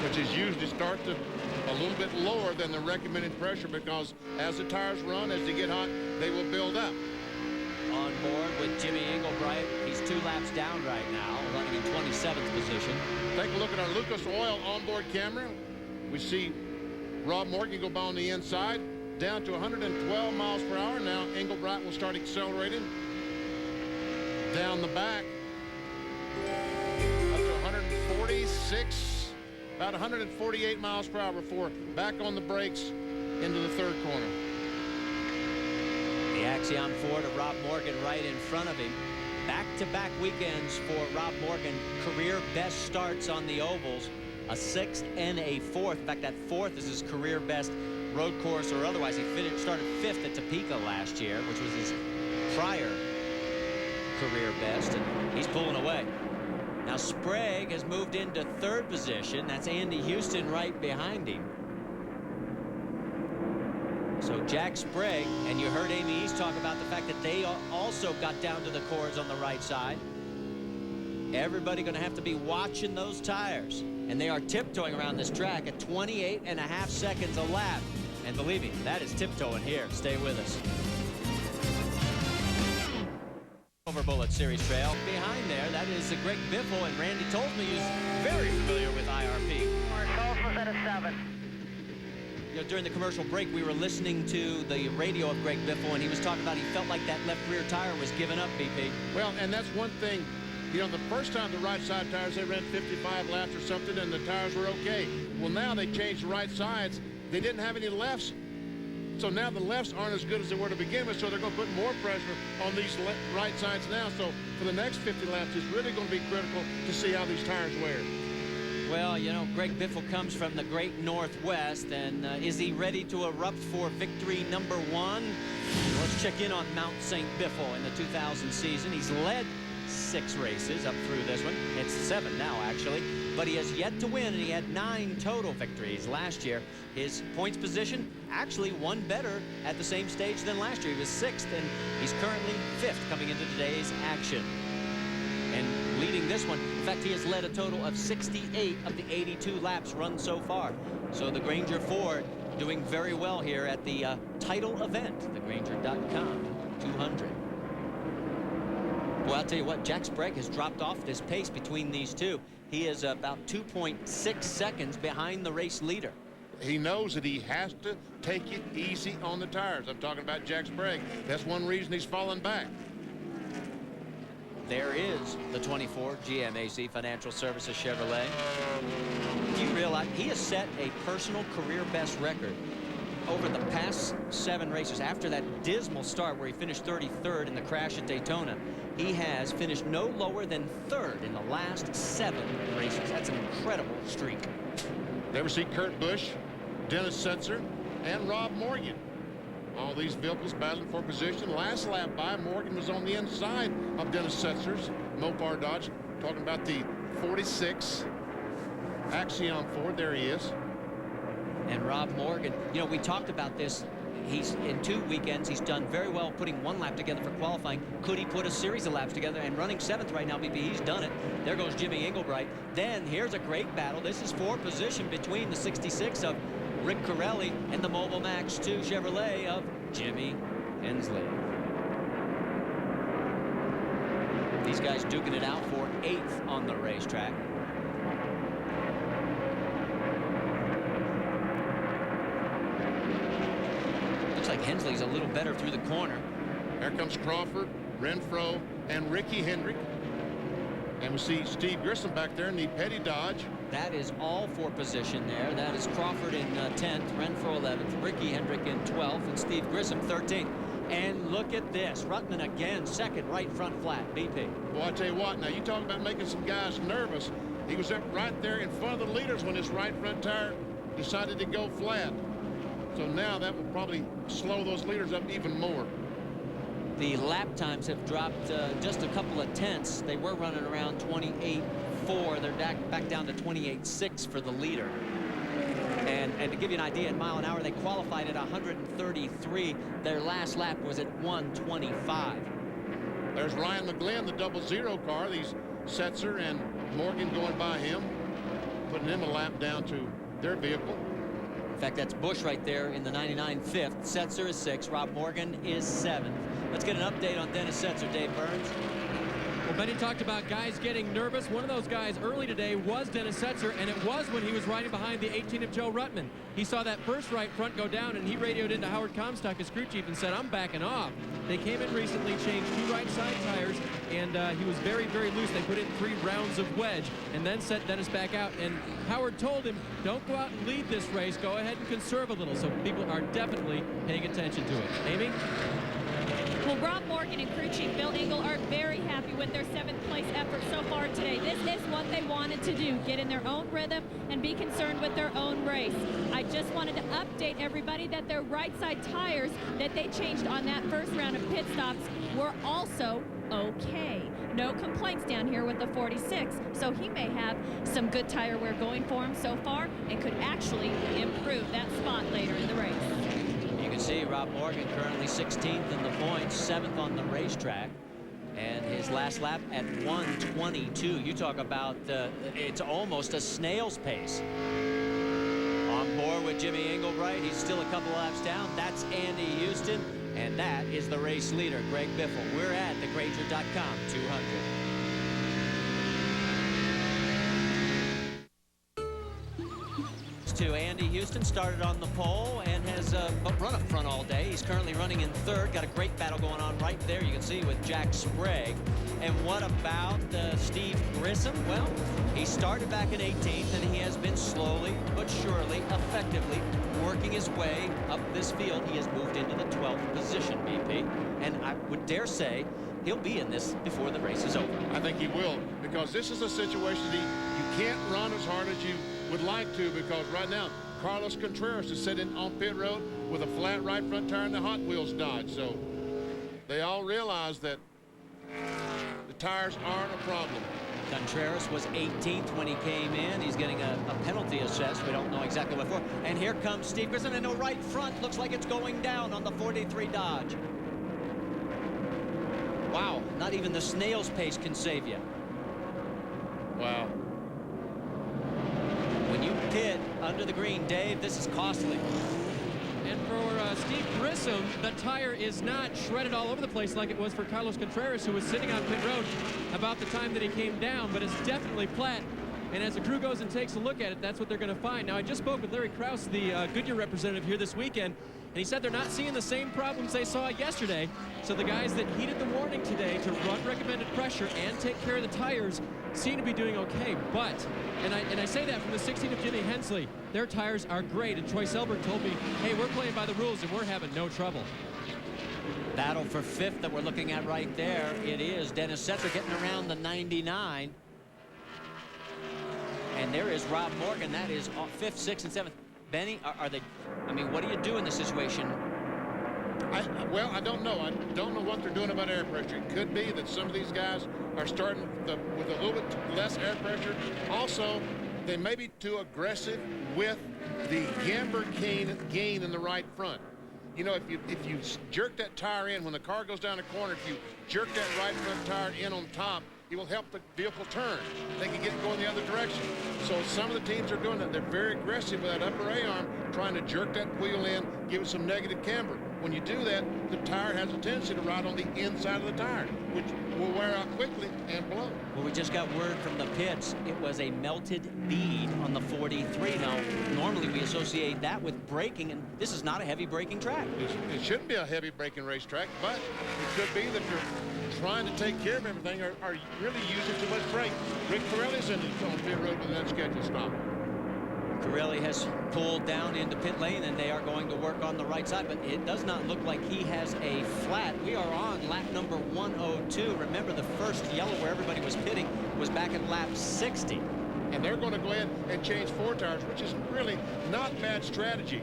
Which is usually start a little bit lower than the recommended pressure, because as the tires run, as they get hot, they will build up. On board with Jimmy Engelbright. He's 2 laps down right now, running in 27th position. Take a look at our Lucas Oil onboard camera. We see Rob Morgan go by on the inside, down to 112 miles per hour. Now Engelbright will start accelerating. Down the back, up to 146, about 148 miles per hour before back on the brakes into the 3rd corner. The Axiom Ford of Rob Morgan right in front of him. Back-to-back weekends for Rob Morgan. Career best starts on the ovals. A 6th and a 4th. In fact, that 4th is his career best road course or otherwise. He started 5th at Topeka last year, which was his prior career best, and he's pulling away. Now Sprague has moved into 3rd position. That's Andy Houston right behind him. So Jack Sprague, and you heard Amy East talk about the fact that they also got down to the cords on the right side. Everybody going to have to be watching those tires. And they are tiptoeing around this track at 28.5 seconds a lap. And believe me, that is tiptoeing here. Stay with us. Over Bullet Series Trail. Behind there, that is Greg Biffle and Randy Tolsma, who's very familiar with IRP. Tolsma's at a 7. You know, during the commercial break, we were listening to the radio of Greg Biffle, and he was talking about he felt like that left rear tire was giving up, BP. Well, and that's one thing. You know, the first time the right side tires, they ran 55 laps or something, and the tires were okay. Well, now they changed the right sides. They didn't have any lefts. So now the lefts aren't as good as they were to begin with, so they're going to put more pressure on these right sides now. So for the next 50 laps, it's really going to be critical to see how these tires wear. Well, you know, Greg Biffle comes from the great Northwest, and is he ready to erupt for victory #1? Let's check in on Mount St. Biffle in the 2000 season. He's led 6 races up through this one. It's 7 now, actually. But he has yet to win, and he had 9 total victories last year. His points position actually one better at the same stage than last year. He was 6th, and he's currently 5th coming into today's action. And leading this one, in fact, he has led a total of 68 of the 82 laps run so far. So the Granger Ford doing very well here at the title event, the Granger.com 200. Well, I'll tell you what, Jack Sprague has dropped off this pace between these two. He is about 2.6 seconds behind the race leader. He knows that he has to take it easy on the tires. I'm talking about Jack Sprague. That's one reason he's fallen back. There is the 24 GMAC Financial Services Chevrolet. Do you realize he has set a personal career best record over the past 7 races? After that dismal start where he finished 33rd in the crash at Daytona, he has finished no lower than 3rd in the last 7 races. That's an incredible streak. Never see Kurt Busch, Dennis Setzer, and Rob Morgan. All these vehicles battling for position. Last lap by, Morgan was on the inside of Dennis Setzer's Mopar Dodge. Talking about the 46 Axiom Ford. There he is. And Rob Morgan, you know, we talked about this. He's in 2 weekends. He's done very well putting 1 lap together for qualifying. Could he put a series of laps together? And running 7th right now, BP, he's done it. There goes Jimmy Englebright. Then here's a great battle. This is for position between the 66 of Rick Corelli and the Mobile Max 2 Chevrolet of Jimmy Hensley. These guys duking it out for 8th on the racetrack. Looks like Hensley's a little better through the corner. Here comes Crawford, Renfro, and Ricky Hendrick. And we see Steve Grissom back there in the Petty Dodge. That is all for position there. That is Crawford in 10th, Renfro 11th, Ricky Hendrick in 12th, and Steve Grissom 13th. And look at this. Ruttman again, 2nd, right front flat, BP. Well, I tell you what, now you talk about making some guys nervous. He was up right there in front of the leaders when his right front tire decided to go flat. So now that will probably slow those leaders up even more. The lap times have dropped just a couple of tenths. They were running around 28.4. They're back down to 28.6 for the leader. And to give you an idea, in mile an hour, they qualified at 133. Their last lap was at 125. There's Ryan McGlynn, the 00 car. These Setzer and Morgan going by him, putting him a lap down to their vehicle. In fact, that's Busch right there in the 99 5th. Setzer is 6th. Rob Morgan is 7th. Let's get an update on Dennis Setzer. Dave Burns. Well, Benny talked about guys getting nervous. One of those guys early today was Dennis Setzer, and it was when he was riding behind the 18 of Joe Ruttman. He saw that first right front go down, and he radioed into Howard Comstock, his crew chief, and said, I'm backing off. They came in recently, changed 2 right side tires, and he was very, very loose. They put in 3 rounds of wedge and then sent Dennis back out. And Howard told him, don't go out and lead this race. Go ahead and conserve a little. So people are definitely paying attention to it. Amy? Well, Rob Morgan and crew chief Bill Engel are very happy with their 7th place effort so far today. This is what they wanted to do, get in their own rhythm and be concerned with their own race. I just wanted to update everybody that their right side tires that they changed on that first round of pit stops were also okay. No complaints down here with the 46, so he may have some good tire wear going for him so far and could actually improve that spot later in the race. You can see Rob Morgan currently 16th in the points, 7th on the racetrack, and his last lap at 1:22. You talk about it's almost a snail's pace. On board with Jimmy Englebright, he's still a couple laps down. That's Andy Houston, and that is the race leader, Greg Biffle. We're at the Granger.com 200. To Andy Houston, started on the pole and has run up front all day. He's currently running in 3rd. Got a great battle going on right there, you can see, with Jack Sprague. And what about Steve Grissom? Well, he started back in 18th, and he has been slowly but surely, effectively working his way up this field. He has moved into the 12th position, BP. And I would dare say he'll be in this before the race is over. I think he will, because this is a situation that you can't run as hard as you would like to, because right now Carlos Contreras is sitting on pit road with a flat right front tire in the Hot Wheels Dodge. So they all realize that the tires aren't a problem. Contreras was 18th when he came in. He's getting a penalty assessed. We don't know exactly what for. And here comes Steve Grissom in the right front. Looks like it's going down on the 43 Dodge. Wow, not even the snail's pace can save you. Wow. When you pit under the green, Dave, this is costly. And for Steve Grissom, the tire is not shredded all over the place like it was for Carlos Contreras, who was sitting on pit road about the time that he came down, but it's definitely flat. And as the crew goes and takes a look at it, that's what they're going to find. Now, I just spoke with Larry Krause, the Goodyear representative here this weekend, and he said they're not seeing the same problems they saw yesterday. So the guys that heeded the warning today to run recommended pressure and take care of the tires seem to be doing okay. But, and I say that from the 16 of Jimmy Hensley, their tires are great. And Troy Selberg told me, hey, we're playing by the rules and we're having no trouble. Battle for fifth that we're looking at right there. It is Dennis Setzer getting around the 99. And there is Rob Morgan. That is fifth, sixth, and seventh. Benny, are they, I mean, what do you do in this situation? Well, I don't know. I don't know what they're doing about air pressure. It could be that some of these guys are starting with a little bit less air pressure. Also, they may be too aggressive with the camber gain in the right front. You know, if you jerk that tire in when the car goes down the corner, if you jerk that right front tire in on top, it will help the vehicle turn. They can get it going the other direction. So some of the teams are doing that. They're very aggressive with that upper A-arm, trying to jerk that wheel in, give it some negative camber. When you do that, the tire has a tendency to ride on the inside of the tire, which will wear out quickly and blow. Well, we just got word from the pits. It was a melted bead on the 43. Now, normally we associate that with braking, and this is not a heavy braking track. It shouldn't be a heavy braking racetrack, but it could be that you're trying to take care of everything or are really using too much brake. Rick Pirelli's in on pit road with an unscheduled stop. Pirelli has pulled down into pit lane, and they are going to work on the right side, but it does not look like he has a flat. We are on lap number 102. Remember, the first yellow where everybody was pitting was back at lap 60. And they're going to go ahead and change 4 tires, which is really not bad strategy.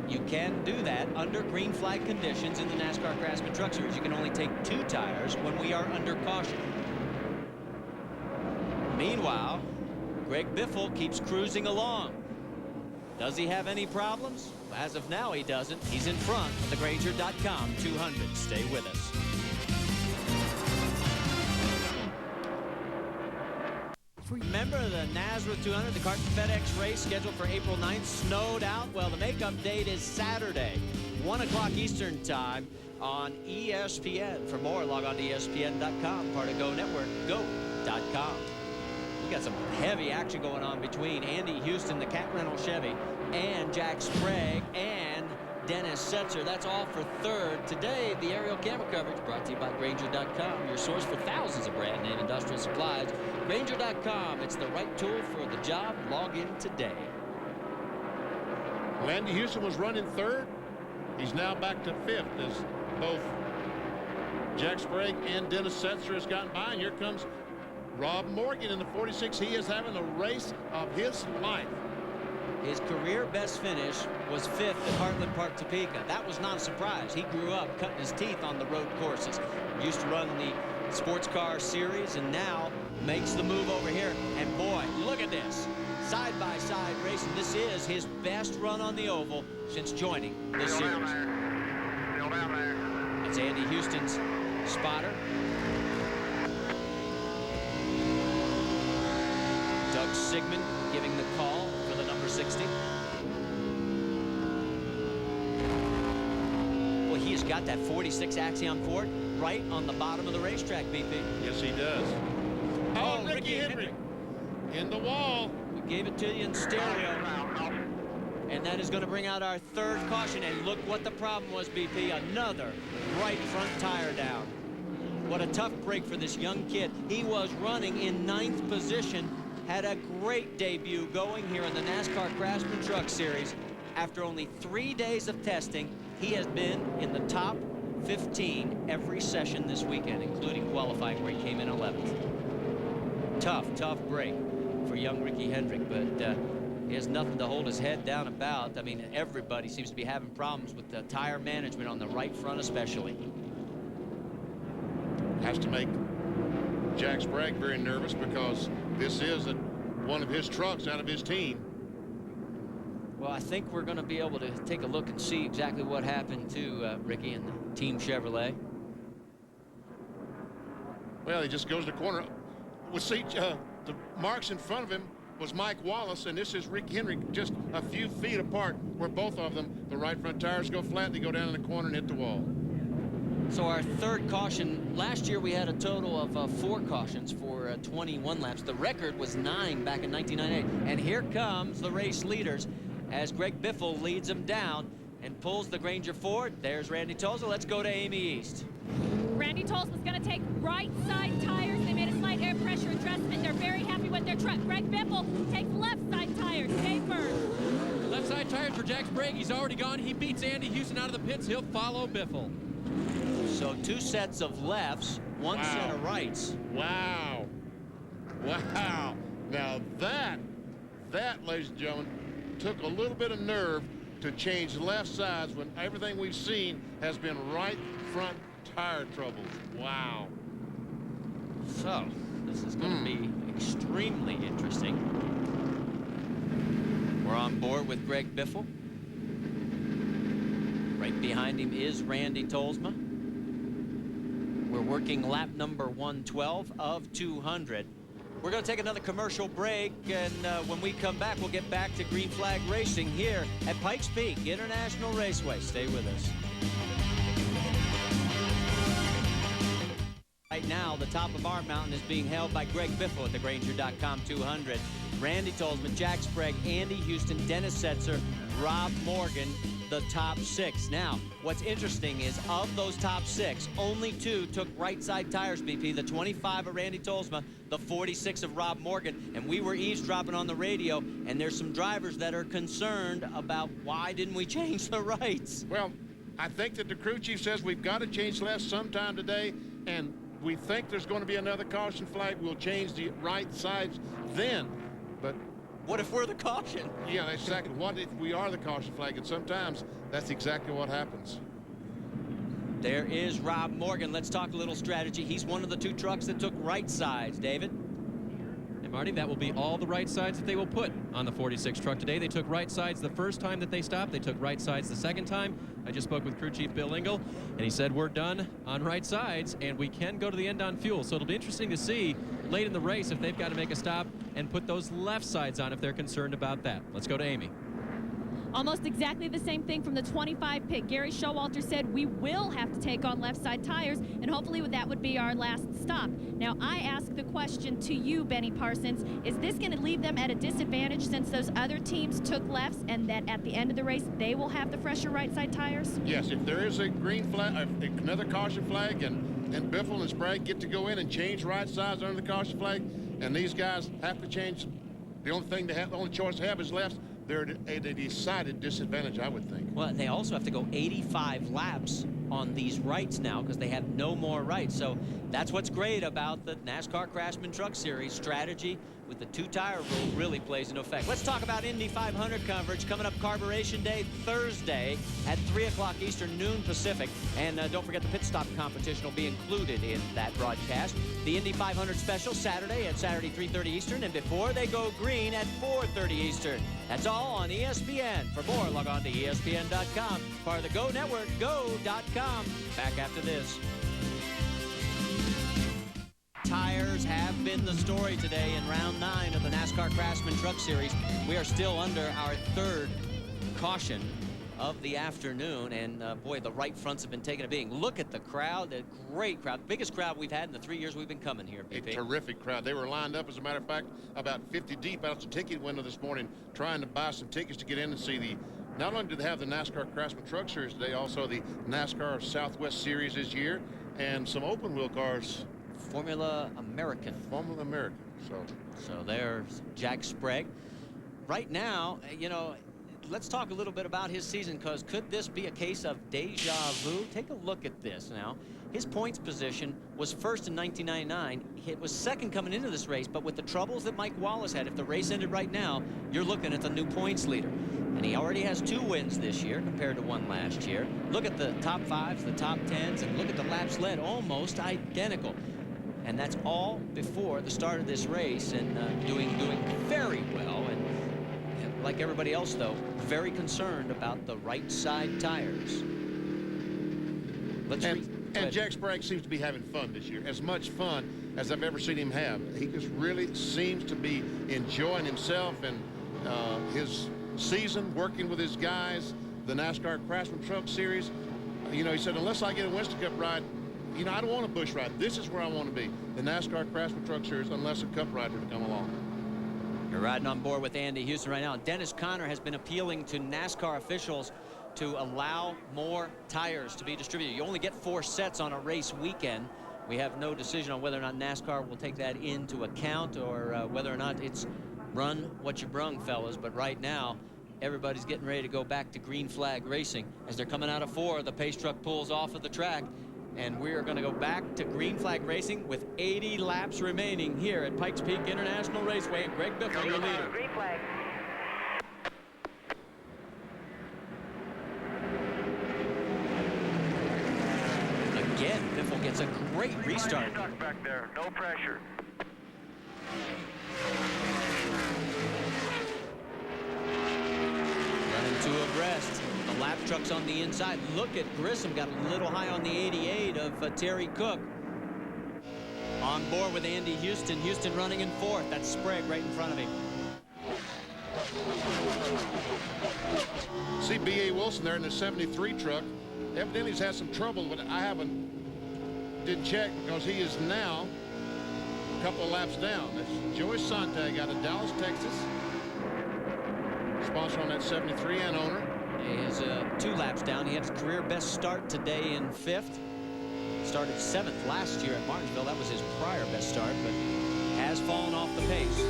You can do that under green flag conditions in the NASCAR Craftsman Truck Series. You can only take 2 tires when we are under caution. Meanwhile, Greg Biffle keeps cruising along. Does he have any problems? As of now, he doesn't. He's in front of the Grainger.com 200. Stay with us. Remember the Nazareth 200, the Carton FedEx race scheduled for April 9th, snowed out? Well, the makeup date is Saturday, 1 o'clock Eastern time on ESPN. For more, log on to ESPN.com, part of Go Network, go.com. We got some heavy action going on between Andy Houston, the Cat Rental Chevy, and Jack Sprague and Dennis Setzer. That's all for third. Today, the aerial camera coverage brought to you by Grainger.com, your source for thousands of brand name industrial supplies. Grainger.com, it's the right tool for the job. Log in today. Well, Andy Houston was running third. He's now back to fifth as both Jack Sprague and Dennis Setzer has gotten by. And here comes Rob Morgan in the 46. He is having the race of his life. His career best finish was fifth at Heartland Park, Topeka. That was not a surprise. He grew up cutting his teeth on the road courses. Used to run the sports car series and now makes the move over here. And boy, look at this. Side-by-side racing. This is his best run on the oval since joining the series. Still down there. It's Andy Houston's spotter. Doug Sigmund giving the call for the number 60. Well, he has got that 46 Axiom Ford right on the bottom of the racetrack, BP. Yes, he does. Oh, Ricky Hendrick in the wall. We gave it to you in stereo. And that is going to bring out our third caution. And look what the problem was, BP. Another right front tire down. What a tough break for this young kid. He was running in 9th position. Had a great debut going here in the NASCAR Craftsman Truck Series. After only 3 days of testing, he has been in the top 15 every session this weekend, including qualifying where he came in 11th. Tough break for young Ricky Hendrick, but he has nothing to hold his head down about. I mean, everybody seems to be having problems with the tire management on the right front especially. has to make Jack Sprague very nervous because this is one of his trucks out of his team. Well, I think we're going to be able to take a look and see exactly what happened to Ricky and the Team Chevrolet. Well, he just goes to the corner. We'll see the marks in front of him was Mike Wallace, and this is Rick Henry, just a few feet apart, where both of them, the right front tires go flat, they go down in the corner and hit the wall. So our third caution, last year we had a total of 4 cautions for 21 laps. The record was 9 back in 1998. And here comes the race leaders as Greg Biffle leads them down and pulls the Granger forward. There's Randy Tolza. Let's go to Amy East. Randy Tolza's going to take right side tires. They made a slight air pressure adjustment. They're very happy with their truck. Greg Biffle takes left side tires. Dave Burns. Left side tires for Jack Sprague. He's already gone. He beats Andy Houston out of the pits. He'll follow Biffle. So 2 sets of lefts, 1 set of rights. Wow. Wow. Now that, ladies and gentlemen, took a little bit of nerve to change left sides when everything we've seen has been right front tire troubles. Wow. So this is going to be extremely interesting. We're on board with Greg Biffle. Right behind him is Randy Tolsma. We're working lap number 112 of 200. We're going to take another commercial break, and when we come back, we'll get back to Green Flag Racing here at Pikes Peak International Raceway. Stay with us. Right now, the top of our mountain is being held by Greg Biffle at the Granger.com 200. Randy Tolsma, Jack Sprague, Andy Houston, Dennis Setzer, Rob Morgan, the top 6. Now, what's interesting is of those top 6, only 2 took right side tires, BP. The 25 of Randy Tolsma, the 46 of Rob Morgan, and we were eavesdropping on the radio, and there's some drivers that are concerned about why didn't we change the rights. Well, I think that the crew chief says we've got to change left sometime today, and we think there's going to be another caution flag. We'll change the right sides then. But what if we're the caution? Yeah, exactly. What if we are the caution flag? And sometimes that's exactly what happens. There is Rob Morgan. Let's talk a little strategy. He's one of the 2 trucks that took right sides. David? And Marty, that will be all the right sides that they will put on the 46 truck today. They took right sides the first time that they stopped. They took right sides the second time. I just spoke with crew chief Bill Engel, and he said we're done on right sides, and we can go to the end on fuel. So it'll be interesting to see late in the race if they've got to make a stop and put those left sides on if they're concerned about that. Let's go to Amy. Almost exactly the same thing from the 25 pit. Gary Showalter said we will have to take on left side tires, and hopefully that would be our last stop. Now, I ask the question to you, Benny Parsons, is this going to leave them at a disadvantage since those other teams took lefts and that at the end of the race they will have the fresher right side tires? Yes, if there is a green flag, another caution flag, and Biffle and Sprague get to go in and change right sides under the caution flag, and these guys have to change, the only choice they have is left. They're at a decided disadvantage, I would think. Well, they also have to go 85 laps on these rights now because they have no more rights. So that's what's great about the NASCAR Craftsman Truck Series. Strategy with the 2-tire rule really plays into effect. Let's talk about Indy 500 coverage coming up Carburation Day Thursday at 3 o'clock Eastern, noon Pacific. And don't forget the pit stop competition will be included in that broadcast. The Indy 500 special Saturday at Saturday 3:30 Eastern, and before they go green at 4:30 Eastern. That's all on ESPN. For more, log on to ESPN.com. Part of the Go Network, go.com. Back after this. Tires have been the story today in round 9 of the NASCAR Craftsman Truck Series. We are still under our 3rd caution of the afternoon, and boy, the right fronts have been taking a beating. Look at the crowd, a great crowd, biggest crowd we've had in the 3 years we've been coming here, BP. A terrific crowd. They were lined up, as a matter of fact, about 50 deep out the ticket window this morning, trying to buy some tickets to get in and see the, not only do they have the NASCAR Craftsman Truck Series today, also the NASCAR Southwest Series this year, and some open wheel cars. Formula American. Formula American. So there's Jack Sprague. Right now, you know, let's talk a little bit about his season, because could this be a case of deja vu? Take a look at this now. His points position was first in 1999. It was second coming into this race, but with the troubles that Mike Wallace had, if the race ended right now, you're looking at the new points leader. And he already has 2 wins this year compared to 1 last year. Look at the top 5s, the top 10s, and look at the laps led, almost identical. And that's all before the start of this race, and doing very well. And like everybody else, though, very concerned about the right side tires. And Jack Sprague seems to be having fun this year, as much fun as I've ever seen him have. He just really seems to be enjoying himself and his season, working with his guys, the NASCAR Craftsman Truck Series. You know, he said, unless I get a Winston Cup ride, you know, I don't want a bush ride. This is where I want to be, the NASCAR Craftsman Truck Series, unless a Cup rider to come along. You're riding on board with Andy Houston right now. Dennis Conner has been appealing to NASCAR officials to allow more tires to be distributed. You only get 4 sets on a race weekend. We have no decision on whether or not NASCAR will take that into account, or whether or not it's run what you brung, fellas. But right now, everybody's getting ready to go back to green flag racing. As they're coming out of 4, the pace truck pulls off of the track, and we're going to go back to green flag racing with 80 laps remaining here at Pikes Peak International Raceway, and Greg Biffle, your leader. Green flag. Again, Biffle gets a great restart. Stuck back there, no pressure. Running 2 abreast. The lap truck's on the inside. Look at Grissom, got a little high on the 88 of Terry Cook. On board with Andy Houston. Houston running in 4th. That's Sprague right in front of him. See B.A. Wilson there in the 73 truck. Evidently he's had some trouble, but I didn't check, because he is now a couple of laps down. That's Joey Sontag out of Dallas, Texas. Sponsor on that 73 and owner. He is 2 laps down. He had his career best start today in 5th. Started 7th last year at Martinsville. That was his prior best start, but has fallen off the pace.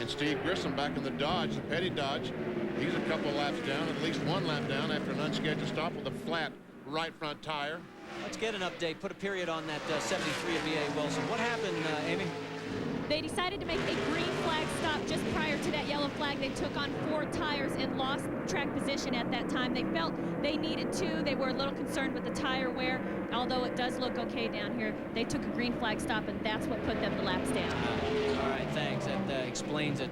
And Steve Grissom back in the Dodge, the Petty Dodge. He's a couple laps down, at least 1 lap down after an unscheduled stop with a flat right front tire. Let's get an update. Put a period on that 73 of B.A. Wilson. What happened, Amy? They decided to make a green flag stop just prior to that yellow flag. They took on 4 tires and lost track position at that time. They felt they needed to. They were a little concerned with the tire wear, although it does look okay down here. They took a green flag stop, and that's what put them the laps down. All right, thanks. That explains it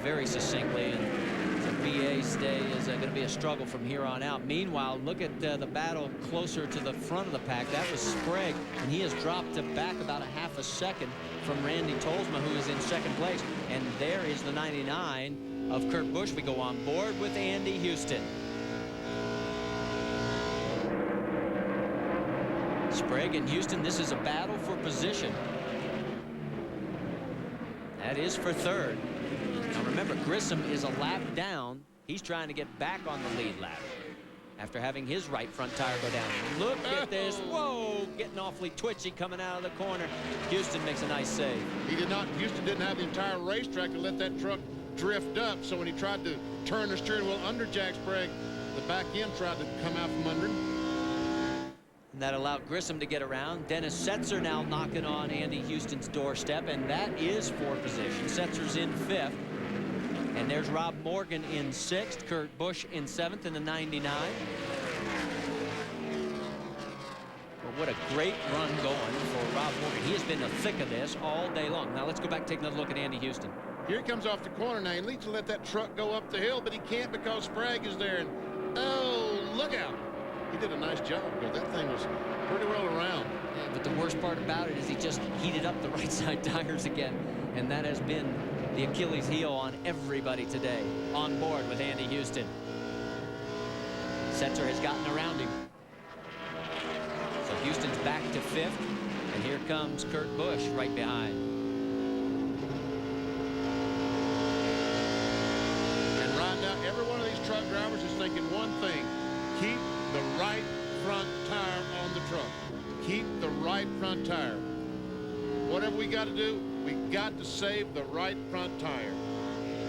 very succinctly. And the BA's day is going to be a struggle from here on out. Meanwhile, look at the battle closer to the front of the pack. That was Sprague, and he has dropped back about a half a second from Randy Tolsma, who is in 2nd place. And there is the 99 of Kurt Busch. We go on board with Andy Houston. Sprague and Houston, this is a battle for position. That is for 3rd. Now remember, Grissom is a lap down. He's trying to get back on the lead lap after having his right front tire go down. Look at this. Whoa, getting awfully twitchy coming out of the corner. Houston makes a nice save. Houston didn't have the entire racetrack to let that truck drift up, so when he tried to turn the steering wheel under Jack Sprague, the back end tried to come out from under him. And that allowed Grissom to get around. Dennis Setzer now knocking on Andy Houston's doorstep, and that is for position. Setzer's in 5th. And there's Rob Morgan in 6th, Kurt Busch in 7th in the 99. Well, what a great run going for Rob Morgan. He has been in the thick of this all day long. Now let's go back and take another look at Andy Houston. Here he comes off the corner now. He needs to let that truck go up the hill, but he can't because Sprague is there. And oh, look out. He did a nice job, because that thing was pretty well around. Yeah, but the worst part about it is he just heated up the right side tires again. And that has been the Achilles heel on everybody today. On board with Andy Houston. Setzer has gotten around him. So Houston's back to 5th. And here comes Kurt Busch right behind. And right now, every one of these truck drivers is thinking one thing. Keep the right front tire on the truck. Keep the right front tire. Whatever we got to do, we got to save the right front tire.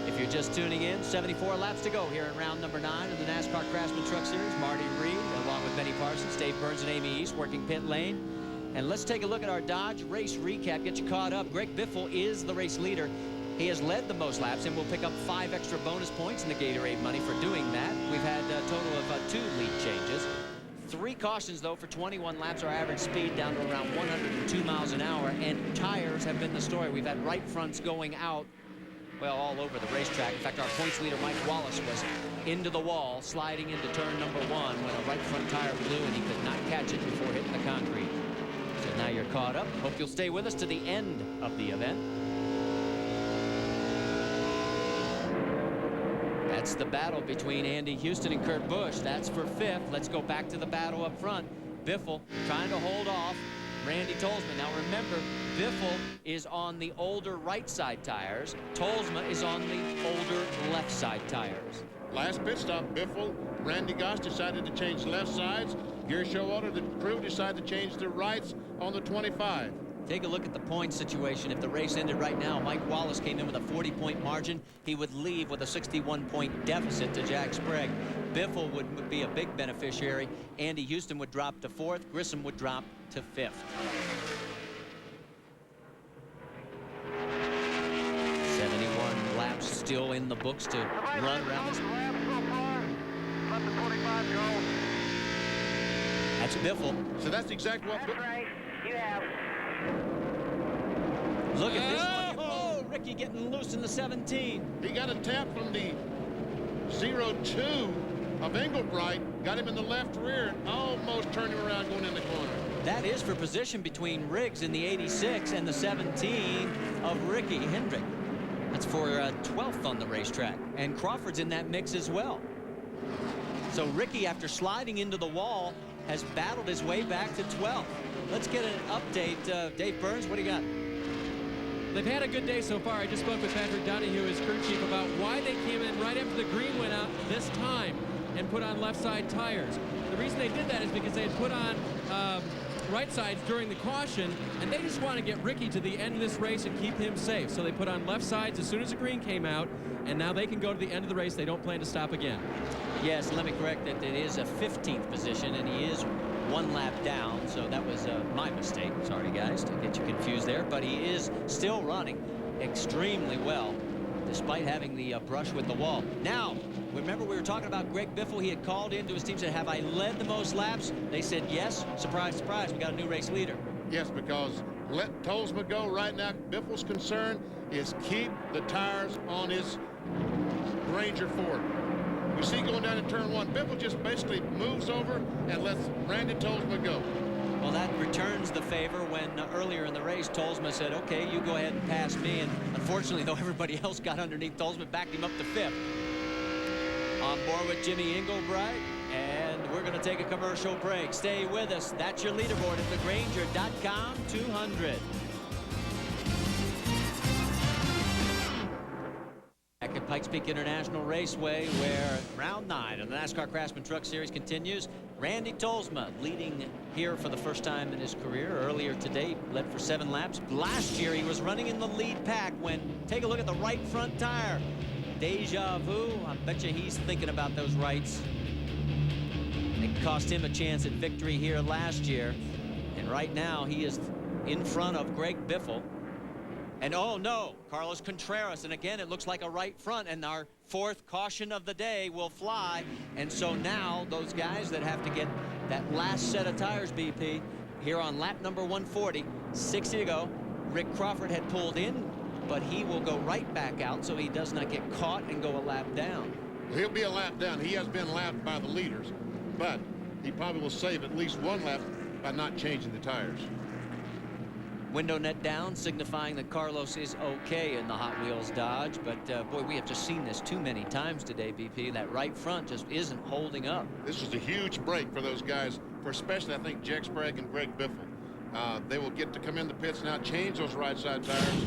If you're just tuning in, 74 laps to go here in round number 9 of the NASCAR Craftsman Truck Series. Marty Reed, along with Benny Parsons, Dave Burns, and Amy East working pit lane. And let's take a look at our Dodge race recap, get you caught up. Greg Biffle is the race leader. He has led the most laps and will pick up 5 extra bonus points in the Gatorade money for doing that. We've had a total of 2 lead changes. 3 cautions, though, for 21 laps. Our average speed down to around 102 miles an hour. And tires have been the story. We've had right fronts going out, well, all over the racetrack. In fact, our points leader, Mike Wallace, was into the wall, sliding into turn number 1 when a right front tire blew and he could not catch it before hitting the concrete. So now you're caught up. Hope you'll stay with us to the end of the event. That's the battle between Andy Houston and Kurt Busch. That's for 5th. Let's go back to the battle up front. Biffle trying to hold off Randy Tolsma. Now remember, Biffle is on the older right side tires. Tolsma is on the older left side tires. Last pit stop, Biffle, Randy Goss decided to change left sides. Gear Showalter, the crew decided to change the rights on the 25. Take a look at the point situation. If the race ended right now, Mike Wallace came in with a 40-point margin. He would leave with a 61-point deficit to Jack Sprague. Biffle would be a big beneficiary. Andy Houston would drop to 4th. Grissom would drop to 5th. 71 laps still in the books to run around this. That's Biffle. So that's exactly what... That's right. You have. Look at this one. Oh, Ricky getting loose in the 17. He got a tap from the 02 of Englebright, got him in the left rear, and almost turned him around going in the corner. That is for position between Riggs in the 86 and the 17 of Ricky Hendrick. That's for 12th on the racetrack. And Crawford's in that mix as well. So Ricky, after sliding into the wall, has battled his way back to 12th. Let's get an update. Dave Burns, what do you got? They've had a good day so far. I just spoke with Patrick Donahue, his crew chief, about why they came in right after the green went out this time and put on left side tires. The reason they did that is because they had put on right sides during the caution, and they just want to get Ricky to the end of this race and keep him safe. So they put on left sides as soon as the green came out, and now they can go to the end of the race. They don't plan to stop again. Yes, let me correct that it is a 15th position, and he is 1 lap down, so that was my mistake. Sorry, guys, to get you confused there. But he is still running extremely well, despite having the brush with the wall. Now, remember we were talking about Greg Biffle. He had called into his team, said, have I led the most laps? They said yes. Surprise, surprise, we got a new race leader. Yes, because let Tolsma go right now. Biffle's concern is keep the tires on his Ranger Ford. We see going down in turn 1, Biffle just basically moves over and lets Randy Tolsma go. Well, that returns the favor when earlier in the race, Tolsma said, okay, you go ahead and pass me. And unfortunately, though, everybody else got underneath Tolsma, backed him up to 5th. On board with Jimmy Englebright, and we're going to take a commercial break. Stay with us. That's your leaderboard at thegranger.com 200. Back at Pikes Peak International Raceway, where round 9 of the NASCAR Craftsman Truck Series continues. Randy Tolsma leading here for the first time in his career. Earlier today, led for 7 laps. Last year, he was running in the lead pack when, take a look at the right front tire. Deja vu. I bet you he's thinking about those rights. It cost him a chance at victory here last year. And right now, he is in front of Greg Biffle. And oh no, Carlos Contreras, and again it looks like a right front, and our 4th caution of the day will fly. And so now those guys that have to get that last set of tires, BP, here on lap number 140, 60 to go. Rick Crawford had pulled in, but he will go right back out so he does not get caught and go a lap down. He'll be a lap down. He has been lapped by the leaders, but he probably will save at least 1 lap by not changing the tires. Window net down, signifying that Carlos is okay in the Hot Wheels Dodge. But, boy, we have just seen this too many times today, BP. That right front just isn't holding up. This was a huge break for those guys, for especially, I think, Jack Sprague and Greg Biffle. They will get to come in the pits now, change those right side tires.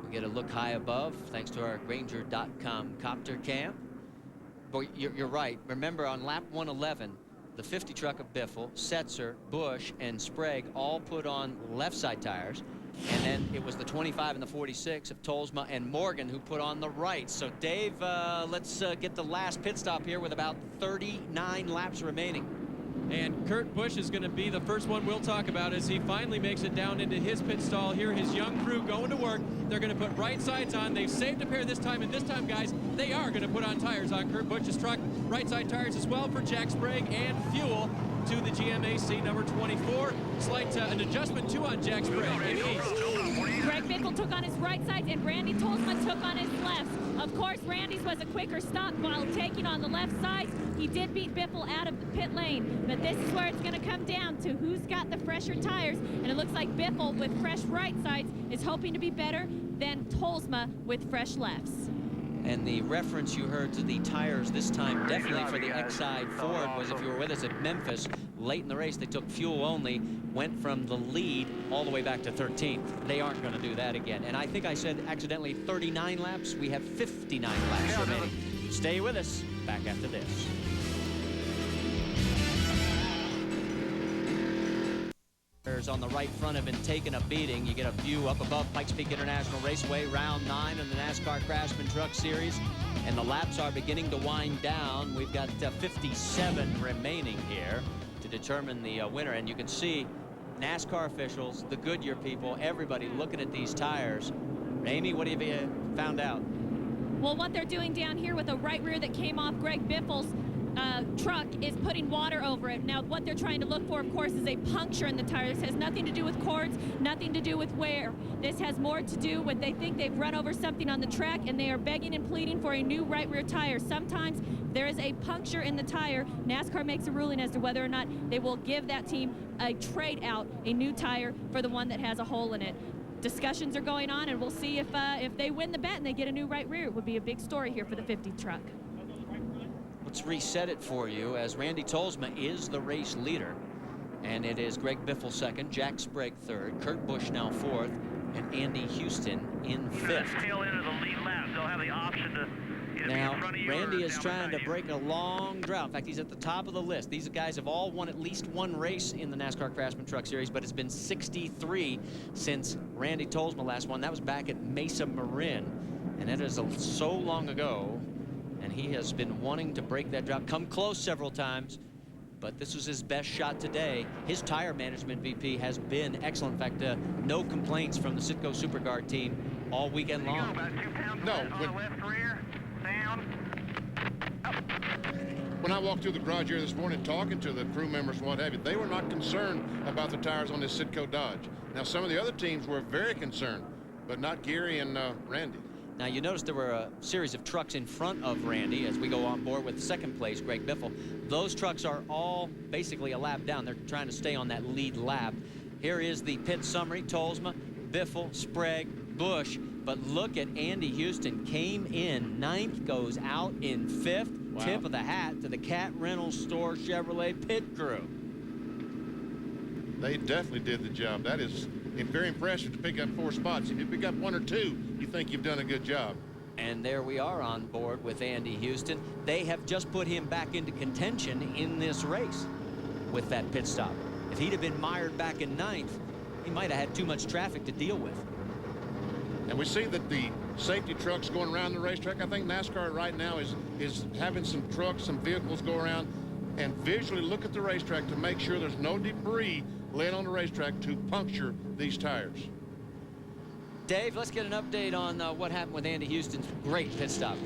We get a look high above, thanks to our Granger.com copter cam. Boy, you're right. Remember, on lap 111, the 50 truck of Biffle, Setzer, Busch, and Sprague all put on left side tires. And then it was the 25 and the 46 of Tolsma and Morgan who put on the right. So Dave, let's get the last pit stop here with about 39 laps remaining. And Kurt Busch is going to be the first one we'll talk about as he finally makes it down into his pit stall here. His young crew going to work. They're going to put right sides on. They've saved a pair this time, and this time, guys, they are going to put on tires on Kurt Busch's truck. Right side tires as well for Jack Sprague, and fuel to the GMAC number 24. Slight an adjustment too on Jack Sprague in east. Greg Biffle took on his right side and Randy Tolsma took on his left. Of course, Randy's was a quicker stop while taking on the left side. He did beat Biffle out of the pit lane, but this is where it's going to come down to who's got the fresher tires, and it looks like Biffle with fresh right sides is hoping to be better than Tolsma with fresh lefts. And the reference you heard to the tires this time, definitely for the X-side Ford, was if you were with us at Memphis, late in the race, they took fuel only, went from the lead all the way back to 13th. They aren't going to do that again. And I think I said accidentally 39 laps. We have 59 laps remaining. Stay with us. Back after this. On the right front have been taking a beating. You get a view up above Pikes Peak International Raceway, round 9 in the NASCAR Craftsman Truck Series, and the laps are beginning to wind down. We've got 57 remaining here to determine the winner, and you can see NASCAR officials, the Goodyear people, everybody looking at these tires. Amy, what have you found out? Well, what they're doing down here with the right rear that came off Greg Biffle's truck is putting water over it. Now, what they're trying to look for, of course, is a puncture in the tire. This has nothing to do with cords, nothing to do with wear. This has more to do with they think they've run over something on the track, and they are begging and pleading for a new right rear tire. Sometimes there is a puncture in the tire. NASCAR makes a ruling as to whether or not they will give that team a trade out, a new tire for the one that has a hole in it. Discussions are going on, and we'll see if they win the bet and they get a new right rear. It would be a big story here for the 50 truck. Let's reset it for you as Randy Tolsma is the race leader. And it is Greg Biffle second, Jack Sprague third, Kurt Busch now fourth, and Andy Houston in fifth. Tail end of the lead lap, they'll have the option to now, Randy is trying to break a long drought. In fact, he's at the top of the list. These guys have all won at least one race in the NASCAR Craftsman Truck Series, but it's been 63 since Randy Tolsma last won. That was back at Mesa Marin, and that is so long ago. And he has been wanting to break that drought, come close several times, but this was his best shot today. His tire management VP has been excellent. In fact, no complaints from the Citgo SuperGuard team all weekend long. When I walked through the garage here this morning talking to the crew members and what have you, they were not concerned about the tires on this Citgo Dodge. Now, some of the other teams were very concerned, but not Gary and Randy. Now, you notice there were a series of trucks in front of Randy as we go on board with second place, Greg Biffle. Those trucks are all basically a lap down. They're trying to stay on that lead lap. Here is the pit summary. Tolsma, Biffle, Sprague, Busch. But look at Andy Houston. Came in ninth, goes out in fifth. Wow. Tip of the hat to the Cat Rental Store Chevrolet pit crew. They definitely did the job. That is very impressive to pick up 4 spots. If you pick up 1 or 2, you think you've done a good job. And there we are on board with Andy Houston. They have just put him back into contention in this race with that pit stop. If he'd have been mired back in ninth, he might have had too much traffic to deal with. And we see that the safety trucks going around the racetrack. I think NASCAR right now is having some trucks, some vehicles go around and visually look at the racetrack to make sure there's no debris laying on the racetrack to puncture these tires. Dave, let's get an update on what happened with Andy Houston's great pit stop.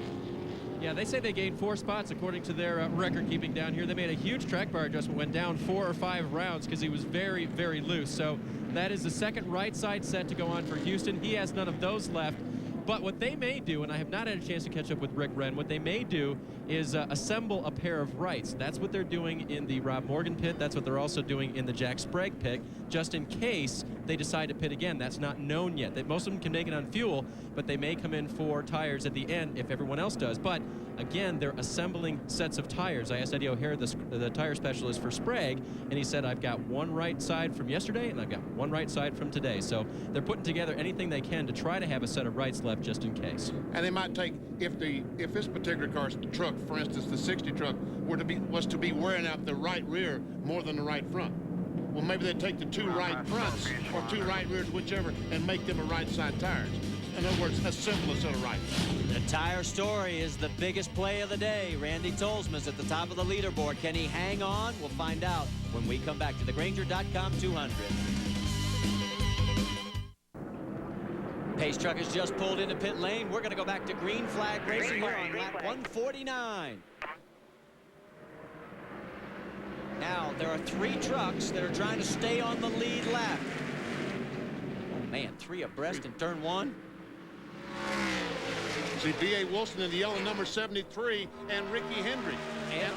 Yeah, they say they gained 4 spots according to their record keeping down here. They made a huge track bar adjustment, went down 4 or 5 rounds because he was very, very loose. So that is the second right side set to go on for Houston. He has none of those left. But what they may do, and I have not had a chance to catch up with Rick Wren, what they may do is assemble a pair of rights. That's what they're doing in the Rob Morgan pit. That's what they're also doing in the Jack Sprague pit, just in case they decide to pit again. That's not known yet. Most of them can make it on fuel, but they may come in for tires at the end if everyone else does. But again, they're assembling sets of tires. I asked Eddie O'Hare, the tire specialist for Sprague, and he said, I've got 1 right side from yesterday, and I've got 1 right side from today. So they're putting together anything they can to try to have a set of rights left just in case. And they might take, if this particular car's truck, for instance, the 60 truck, was to be wearing out the right rear more than the right front. well, maybe they take the 2 right fronts or 2 right rears, whichever, and make them a right side tires. In other words, a simple set of right. The tire story is the biggest play of the day. Randy Tolsma's at the top of the leaderboard. Can he hang on? We'll find out when we come back to the Grainger.com 200. Pace truck has just pulled into pit lane. We're going to go back to green flag racing here on lap 149. Now, there are 3 trucks that are trying to stay on the lead lap. Oh, man, 3 abreast in turn 1. See B.A. Wilson in the yellow number 73 and Ricky Hendrick. And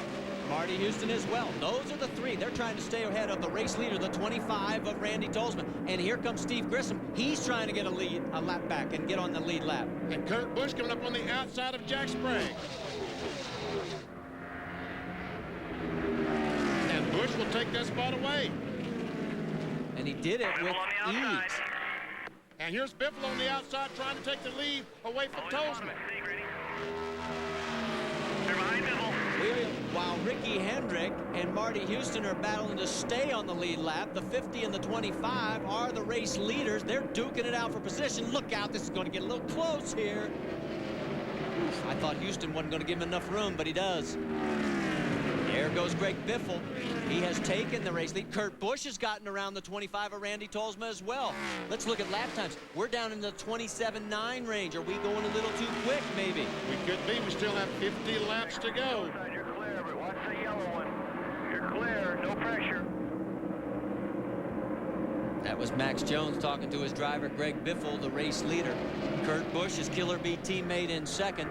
Marty Houston as well. Those are the 3. They're trying to stay ahead of the race leader, the 25 of Randy Tolsma. And here comes Steve Grissom. He's trying to get a lap back and get on the lead lap. And Kurt Busch coming up on the outside of Jack Sprague. And Busch will take that spot away. And he did it with ease. And here's Biffle on the outside trying to take the lead away from Tolsma. While Ricky Hendrick and Marty Houston are battling to stay on the lead lap, the 50 and the 25 are the race leaders. They're duking it out for position. Look out, this is going to get a little close here. I thought Houston wasn't going to give him enough room, but he does. There goes Greg Biffle. He has taken the race lead. Kurt Busch has gotten around the 25 of Randy Tolsma as well. Let's look at lap times. We're down in the 27.9 range. Are we going a little too quick, maybe? We could be. We still have 50 laps to go. You're clear, but watch the yellow one. You're clear, no pressure. That was Max Jones talking to his driver, Greg Biffle, the race leader. Kurt Busch, his Killer Bee teammate, in second.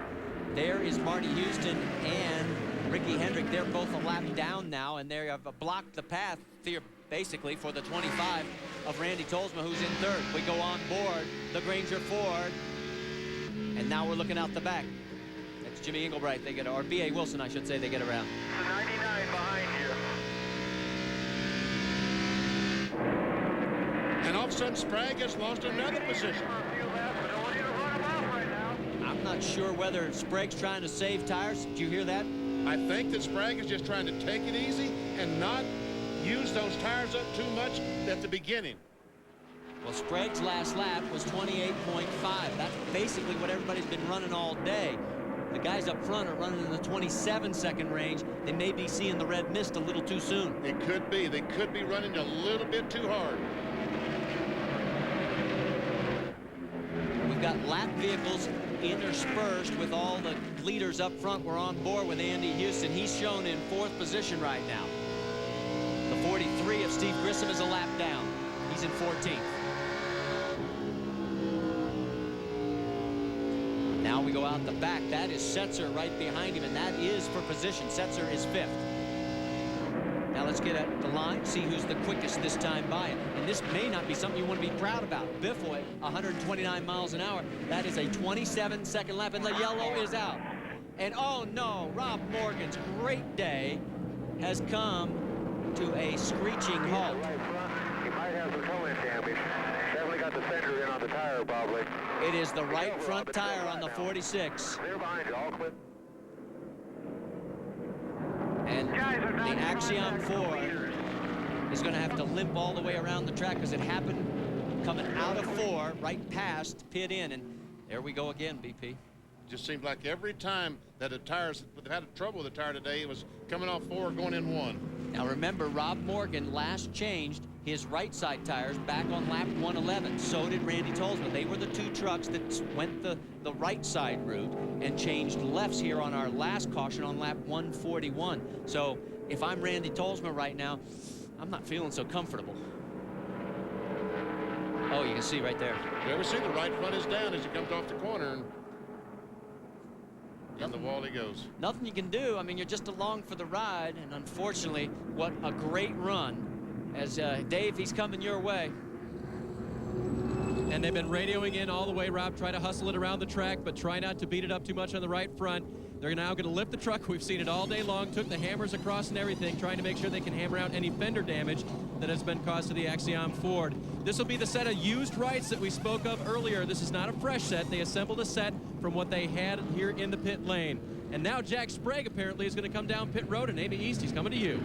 There is Marty Houston and Ricky Hendrick. They're both a lap down now, and they have blocked the path here, basically, for the 25 of Randy Tolsma, who's in third. We go on board the Grainger Ford, and now we're looking out the back. That's Jimmy Englebright. They get, or B.A. Wilson, I should say, they get around. The 99 behind you. And all of a sudden, Sprague has lost another position. I'm not sure whether Sprague's trying to save tires. Did you hear that? I think that Sprague is just trying to take it easy and not use those tires up too much at the beginning. Well, Sprague's last lap was 28.5. That's basically what everybody's been running all day. The guys up front are running in the 27-second range. They may be seeing the red mist a little too soon. It could be. They could be running a little bit too hard. We've got lap vehicles interspersed with all the leaders up front. We're on board with Andy Houston. He's shown in 4th position right now. The 43 of Steve Grissom is a lap down. He's in 14th. Now we go out the back. That is Setzer right behind him, and that is for position. Setzer is 5th. Now let's get at the line, see who's the quickest this time by it. And this may not be something you want to be proud about. Biffle at 129 miles an hour. That is a 27-second lap, and the yellow is out. And oh no, Rob Morgan's great day has come to a screeching halt. He might have some toe-in damage. Definitely got the center in on the tire, probably. It is the right front tire on the 46. They're behind you, all clear. And the Axiom 4 is going to have to limp all the way around the track because it happened coming out of 4 right past pit in, and there we go again, BP. Just seemed like every time that the tires had trouble with the tire today, it was coming off 4 going in 1. Now remember, Rob Morgan last changed his right side tires back on lap 111. So did Randy Tolsma. They were the 2 trucks that went the right side route and changed lefts here on our last caution on lap 141. So if I'm Randy Tolsma right now, I'm not feeling so comfortable. Oh, you can see right there. You ever see the right front is down as he comes off the corner, and in the wall he goes. Nothing you can do. I mean, you're just along for the ride, and unfortunately, what a great run. As Dave, he's coming your way. And they've been radioing in all the way, Rob. Try to hustle it around the track, but try not to beat it up too much on the right front. They're now going to lift the truck. We've seen it all day long. Took the hammers across and everything, trying to make sure they can hammer out any fender damage that has been caused to the Axiom Ford. This will be the set of used rights that we spoke of earlier. This is not a fresh set. They assembled a set from what they had here in the pit lane. And now Jack Sprague apparently is going to come down pit road, and Amy East, he's coming to you.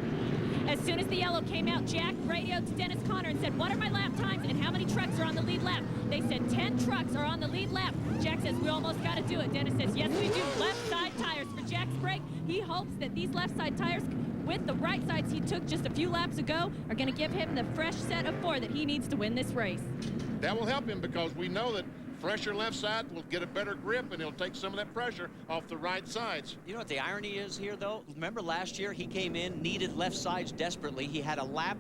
As soon as the yellow came out, Jack radioed to Dennis Conner and said, what are my lap times and how many trucks are on the lead lap? They said 10 trucks are on the lead lap. Jack says, we almost got to do it. Dennis says, yes, we do. Left side tires for Jack Sprague. He hopes that these left side tires with the right sides he took just a few laps ago are going to give him the fresh set of 4 that he needs to win this race. That will help him because we know that fresher left side will get a better grip and he'll take some of that pressure off the right sides. You know what the irony is here, though? Remember last year he came in, needed left sides desperately. He had a lap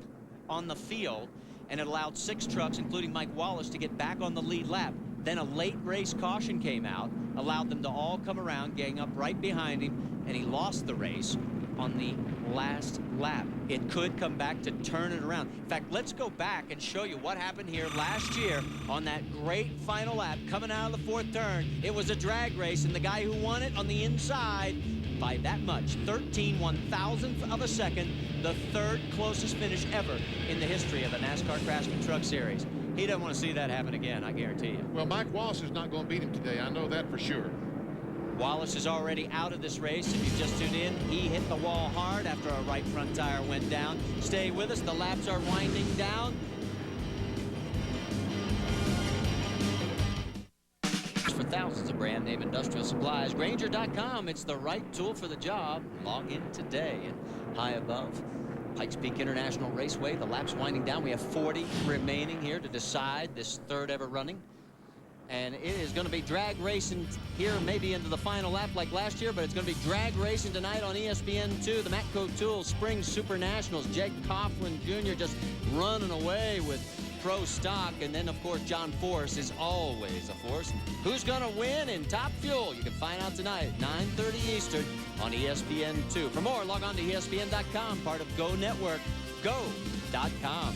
on the field, and it allowed 6 trucks, including Mike Wallace, to get back on the lead lap. Then a late race caution came out, allowed them to all come around, gang up right behind him, and he lost the race on the last lap. It could come back to turn it around. In fact, let's go back and show you what happened here last year on that great final lap coming out of the 4th turn. It was a drag race, and the guy who won it on the inside by that much, 13 1/1000th of a second, the 3rd closest finish ever in the history of the NASCAR Craftsman Truck Series. He doesn't want to see that happen again, I guarantee you. Well, Mike Wallace is not going to beat him today. I know that for sure. Wallace is already out of this race. If you've just tuned in, he hit the wall hard after a right front tire went down. Stay with us. The laps are winding down. For thousands of brand name industrial supplies, Grainger.com. It's the right tool for the job. Log in today. And high above Pikes Peak International Raceway, the laps winding down. We have 40 remaining here to decide this 3rd ever running. And it is going to be drag racing here, maybe into the final lap like last year, but it's going to be drag racing tonight on ESPN2. The Matco Tools Spring Super Nationals. Jake Coughlin Jr. just running away with pro stock. And then, of course, John Force is always a force. Who's going to win in Top Fuel? You can find out tonight at 9:30 Eastern on ESPN2. For more, log on to ESPN.com, part of Go Network, go.com.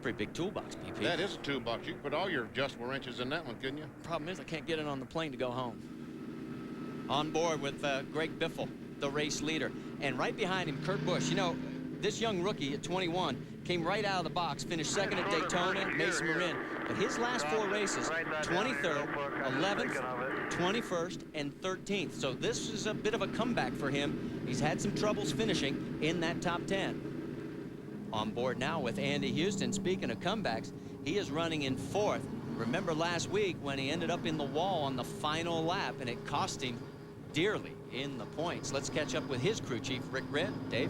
Pretty big toolbox, BP. That is a toolbox. You could put all your adjustable wrenches in that one, couldn't you? Problem is I can't get it on the plane to go home. On board with Greg Biffle, the race leader. And right behind him, Kurt Busch. You know, this young rookie at 21 came right out of the box, finished 2nd at Daytona, Mesa Marin. But his last 4 races, 23rd, 11th, 21st, and 13th. So this is a bit of a comeback for him. He's had some troubles finishing in that top 10. On board now with Andy Houston. Speaking of comebacks, he is running in 4th. Remember last week when he ended up in the wall on the final lap, and it cost him dearly in the points. Let's catch up with his crew chief, Rick Ritt. Dave?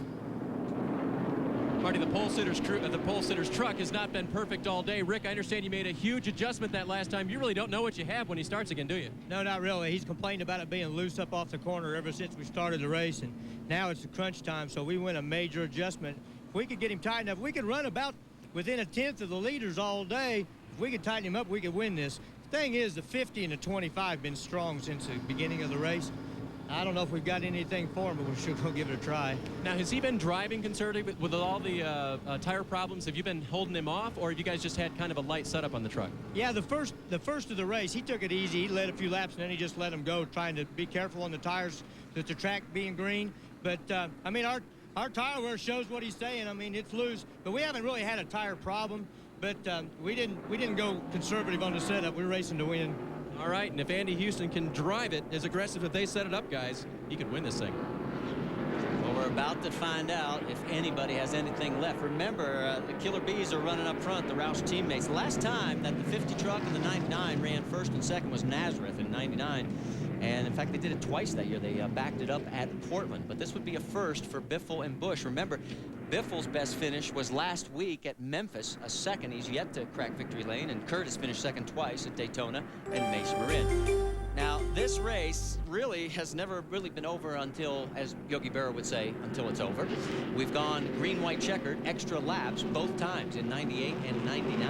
Marty, the pole sitter's truck has not been perfect all day. Rick, I understand you made a huge adjustment that last time. You really don't know what you have when he starts again, do you? No, not really. He's complained about it being loose up off the corner ever since we started the race, and now it's the crunch time, so we went a major adjustment. If we could get him tightened up, we could run about within 1/10 of the leaders all day. If we could tighten him up, we could win this. The thing is, the 50 and the 25 have been strong since the beginning of the race. I don't know if we've got anything for him, but we're sure going to give it a try. Now, has he been driving conservative with all the tire problems? Have you been holding him off, or have you guys just had kind of a light setup on the truck? Yeah, the first of the race, he took it easy. He led a few laps, and then he just let him go, trying to be careful on the tires with the track being green. But, I mean, our tire wear shows what he's saying. I mean, it's loose, but we haven't really had a tire problem. But we didn't go conservative on the setup. We're racing to win. All right, and if Andy Houston can drive it as aggressive as they set it up, guys, he could win this thing. Well, we're about to find out if anybody has anything left. Remember, the Killer Bees are running up front, the Roush teammates. The last time that the 50 truck and the 99 ran 1st and 2nd was Nazareth in 99. And, in fact, they did it twice that year. They backed it up at Portland. But this would be a first for Biffle and Busch. Remember, Biffle's best finish was last week at Memphis, a 2nd. He's yet to crack victory lane. And Curtis finished 2nd twice at Daytona and Mesa Marin. Now, this race really has never really been over until, as Yogi Berra would say, until it's over. We've gone green, white, checkered, extra laps both times in 98 and 99.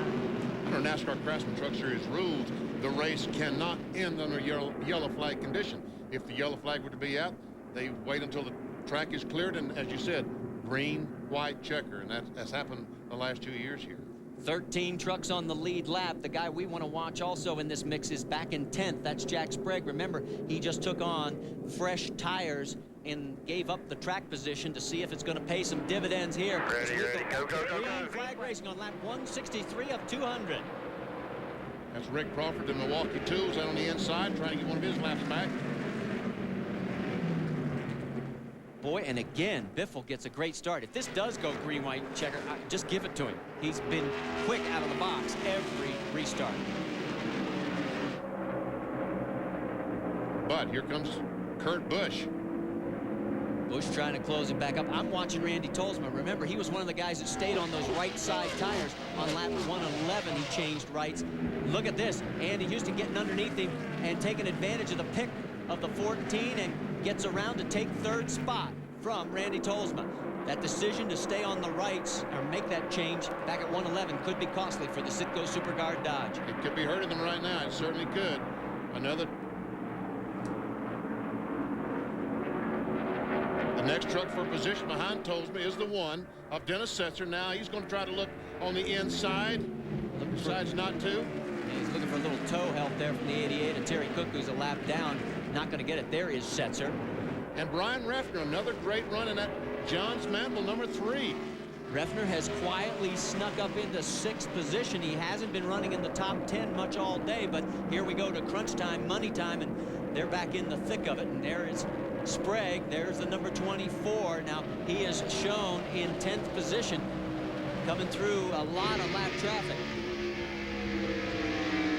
Under NASCAR Craftsman Truck Series rules, the race cannot end under yellow flag condition. If the yellow flag were to be out, they wait until the track is cleared, and as you said, green, white, checker, and that's happened the last 2 years here. 13 trucks on the lead lap. The guy we want to watch also in this mix is back in 10th. That's Jack Sprague. Remember, he just took on fresh tires and gave up the track position to see if it's going to pay some dividends here. Ready, go. Green flag racing on lap 163 of 200. That's Rick Crawford, the Milwaukee Tools, out on the inside, trying to get one of his laps back. Boy, and again, Biffle gets a great start. If this does go green, white, checker, just give it to him. He's been quick out of the box every restart. But here comes Kurt Busch. Busch trying to close it back up. I'm watching Randy Tolsma. Remember, he was one of the guys that stayed on those right side tires. On lap 111, he changed rights. Look at this. Andy Houston getting underneath him and taking advantage of the pick of the 14 and gets around to take third spot from Randy Tolsma. That decision to stay on the rights or make that change back at 111 could be costly for the Citgo Superguard Dodge. It could be hurting them right now. It certainly could. Another. The next truck for position behind Tolsma is the one of Dennis Setzer. Now he's going to try to look on the inside. Decides not to. He's looking for a little toe help there from the 88 and Terry Cook, who's a lap down. Not going to get it. There is Setzer. And Brian Reffner, another great run in that Johns Manville number 3. Reffner has quietly snuck up into 6th position. He hasn't been running in the top 10 much all day, but here we go to crunch time, money time, and they're back in the thick of it. And there is Sprague. There's the number 24. Now, he is shown in 10th position, coming through a lot of lap traffic.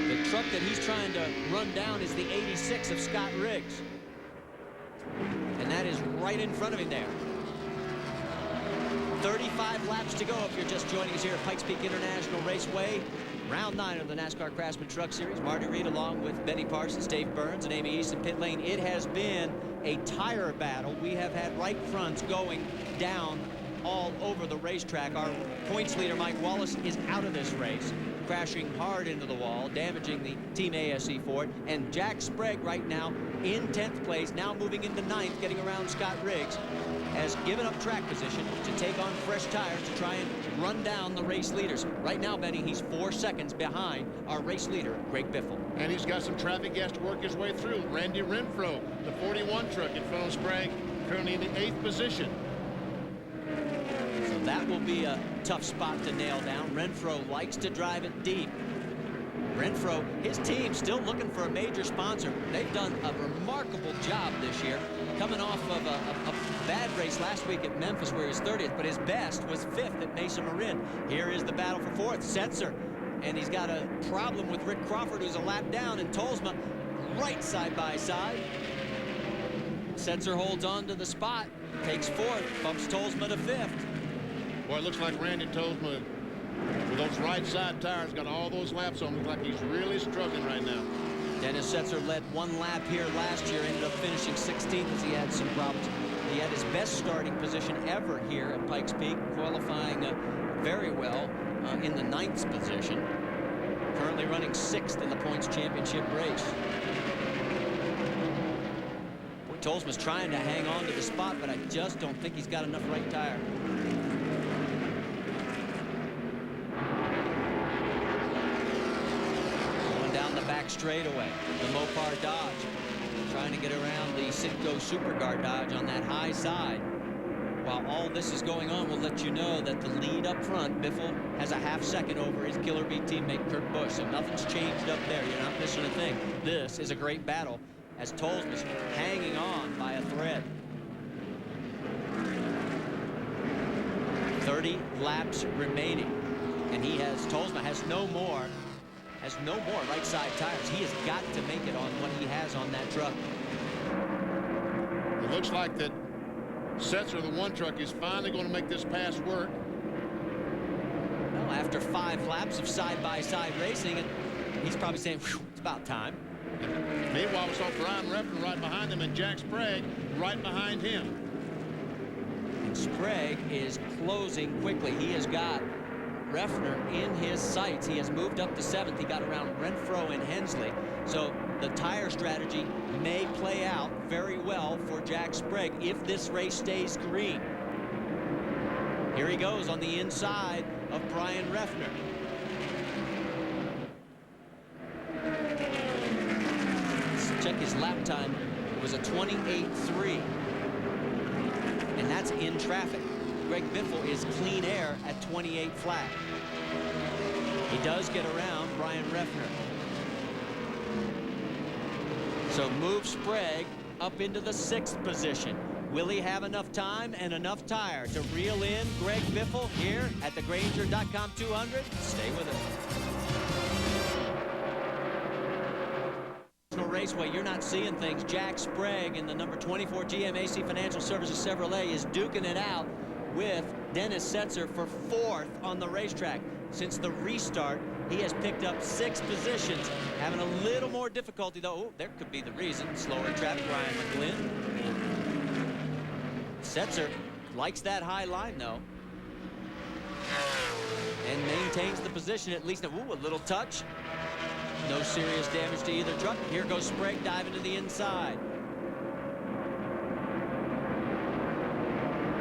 The truck that he's trying to run down is the 86 of Scott Riggs. And that is right in front of him there. 35 laps to go if you're just joining us here at Pikes Peak International Raceway. Round 9 of the NASCAR Craftsman Truck Series. Marty Reed along with Benny Parsons, Dave Burns, and Amy East in pit lane. It has been a tire battle. We have had right fronts going down all over the racetrack. Our points leader, Mike Wallace, is out of this race, crashing hard into the wall, damaging the Team ASE Ford. And Jack Sprague right now in 10th place, now moving into 9th, getting around Scott Riggs, has given up track position to take on fresh tires to try and run down the race leaders. Right now, Benny, he's 4 seconds behind our race leader, Greg Biffle. And he's got some traffic he has to work his way through. Randy Renfro, the 41 truck in front of Sprague, currently in the 8th position. So that will be a tough spot to nail down. Renfro likes to drive it deep. Renfro, his team still looking for a major sponsor. They've done a remarkable job this year, coming off of a bad race last week at Memphis where he was 30th, but his best was 5th at Mesa Marin. Here is the battle for 4th. Setzer, and he's got a problem with Rick Crawford, who's a lap down, and Tolsma right side by side. Setzer holds on to the spot, takes 4th, bumps Tolsma to 5th. Boy, it looks like Randy Tolsma, with those right side tires, got all those laps on him. Looks like he's really struggling right now. Dennis Setzer led 1 lap here last year, ended up finishing 16th as he had some problems. He had his best starting position ever here at Pikes Peak, qualifying very well in the 9th position. Currently running 6th in the points championship race. Boy, Tolsma's trying to hang on to the spot, but I just don't think he's got enough right tire. Back straightaway, the Mopar Dodge trying to get around the Citgo Superguard Dodge on that high side. While all this is going on, we'll let you know that the lead up front, Biffle has a ½ second over his Killer Bee teammate Kurt Busch, so nothing's changed up there. You're not missing a thing. This is a great battle as Tolsma's hanging on by a thread. 30 laps remaining, and Tolsma has no more right side tires. He has got to make it on what he has on that truck. It looks like that Setzer, the 1 truck, is finally going to make this pass work. Well, after 5 laps of side-by-side racing, and he's probably saying, "Whew, it's about time." Meanwhile, we saw Brian Reffner right behind him and Jack Sprague right behind him. And Sprague is closing quickly. He has got Reffner in his sights. He has moved up to 7th. He got around Renfro and Hensley. So the tire strategy may play out very well for Jack Sprague if this race stays green. Here he goes on the inside of Brian Reffner. Let's check his lap time. It was a 28.3. And that's in traffic. Greg Biffle is clean air at 28 flat. He does get around Brian Reffner. So move Sprague up into the 6th position. Will he have enough time and enough tire to reel in Greg Biffle here at the Grainger.com 200? Stay with us. Raceway, you're not seeing things. Jack Sprague in the number 24 GMAC Financial Services Chevrolet is duking it out with Dennis Setzer for 4th on the racetrack. Since the restart, he has picked up 6 positions, having a little more difficulty though. Oh, there could be the reason. Slower traffic, Ryan McGlynn. Setzer likes that high line though, and maintains the position at least. Ooh, a little touch. No serious damage to either truck. Here goes Sprague diving to the inside.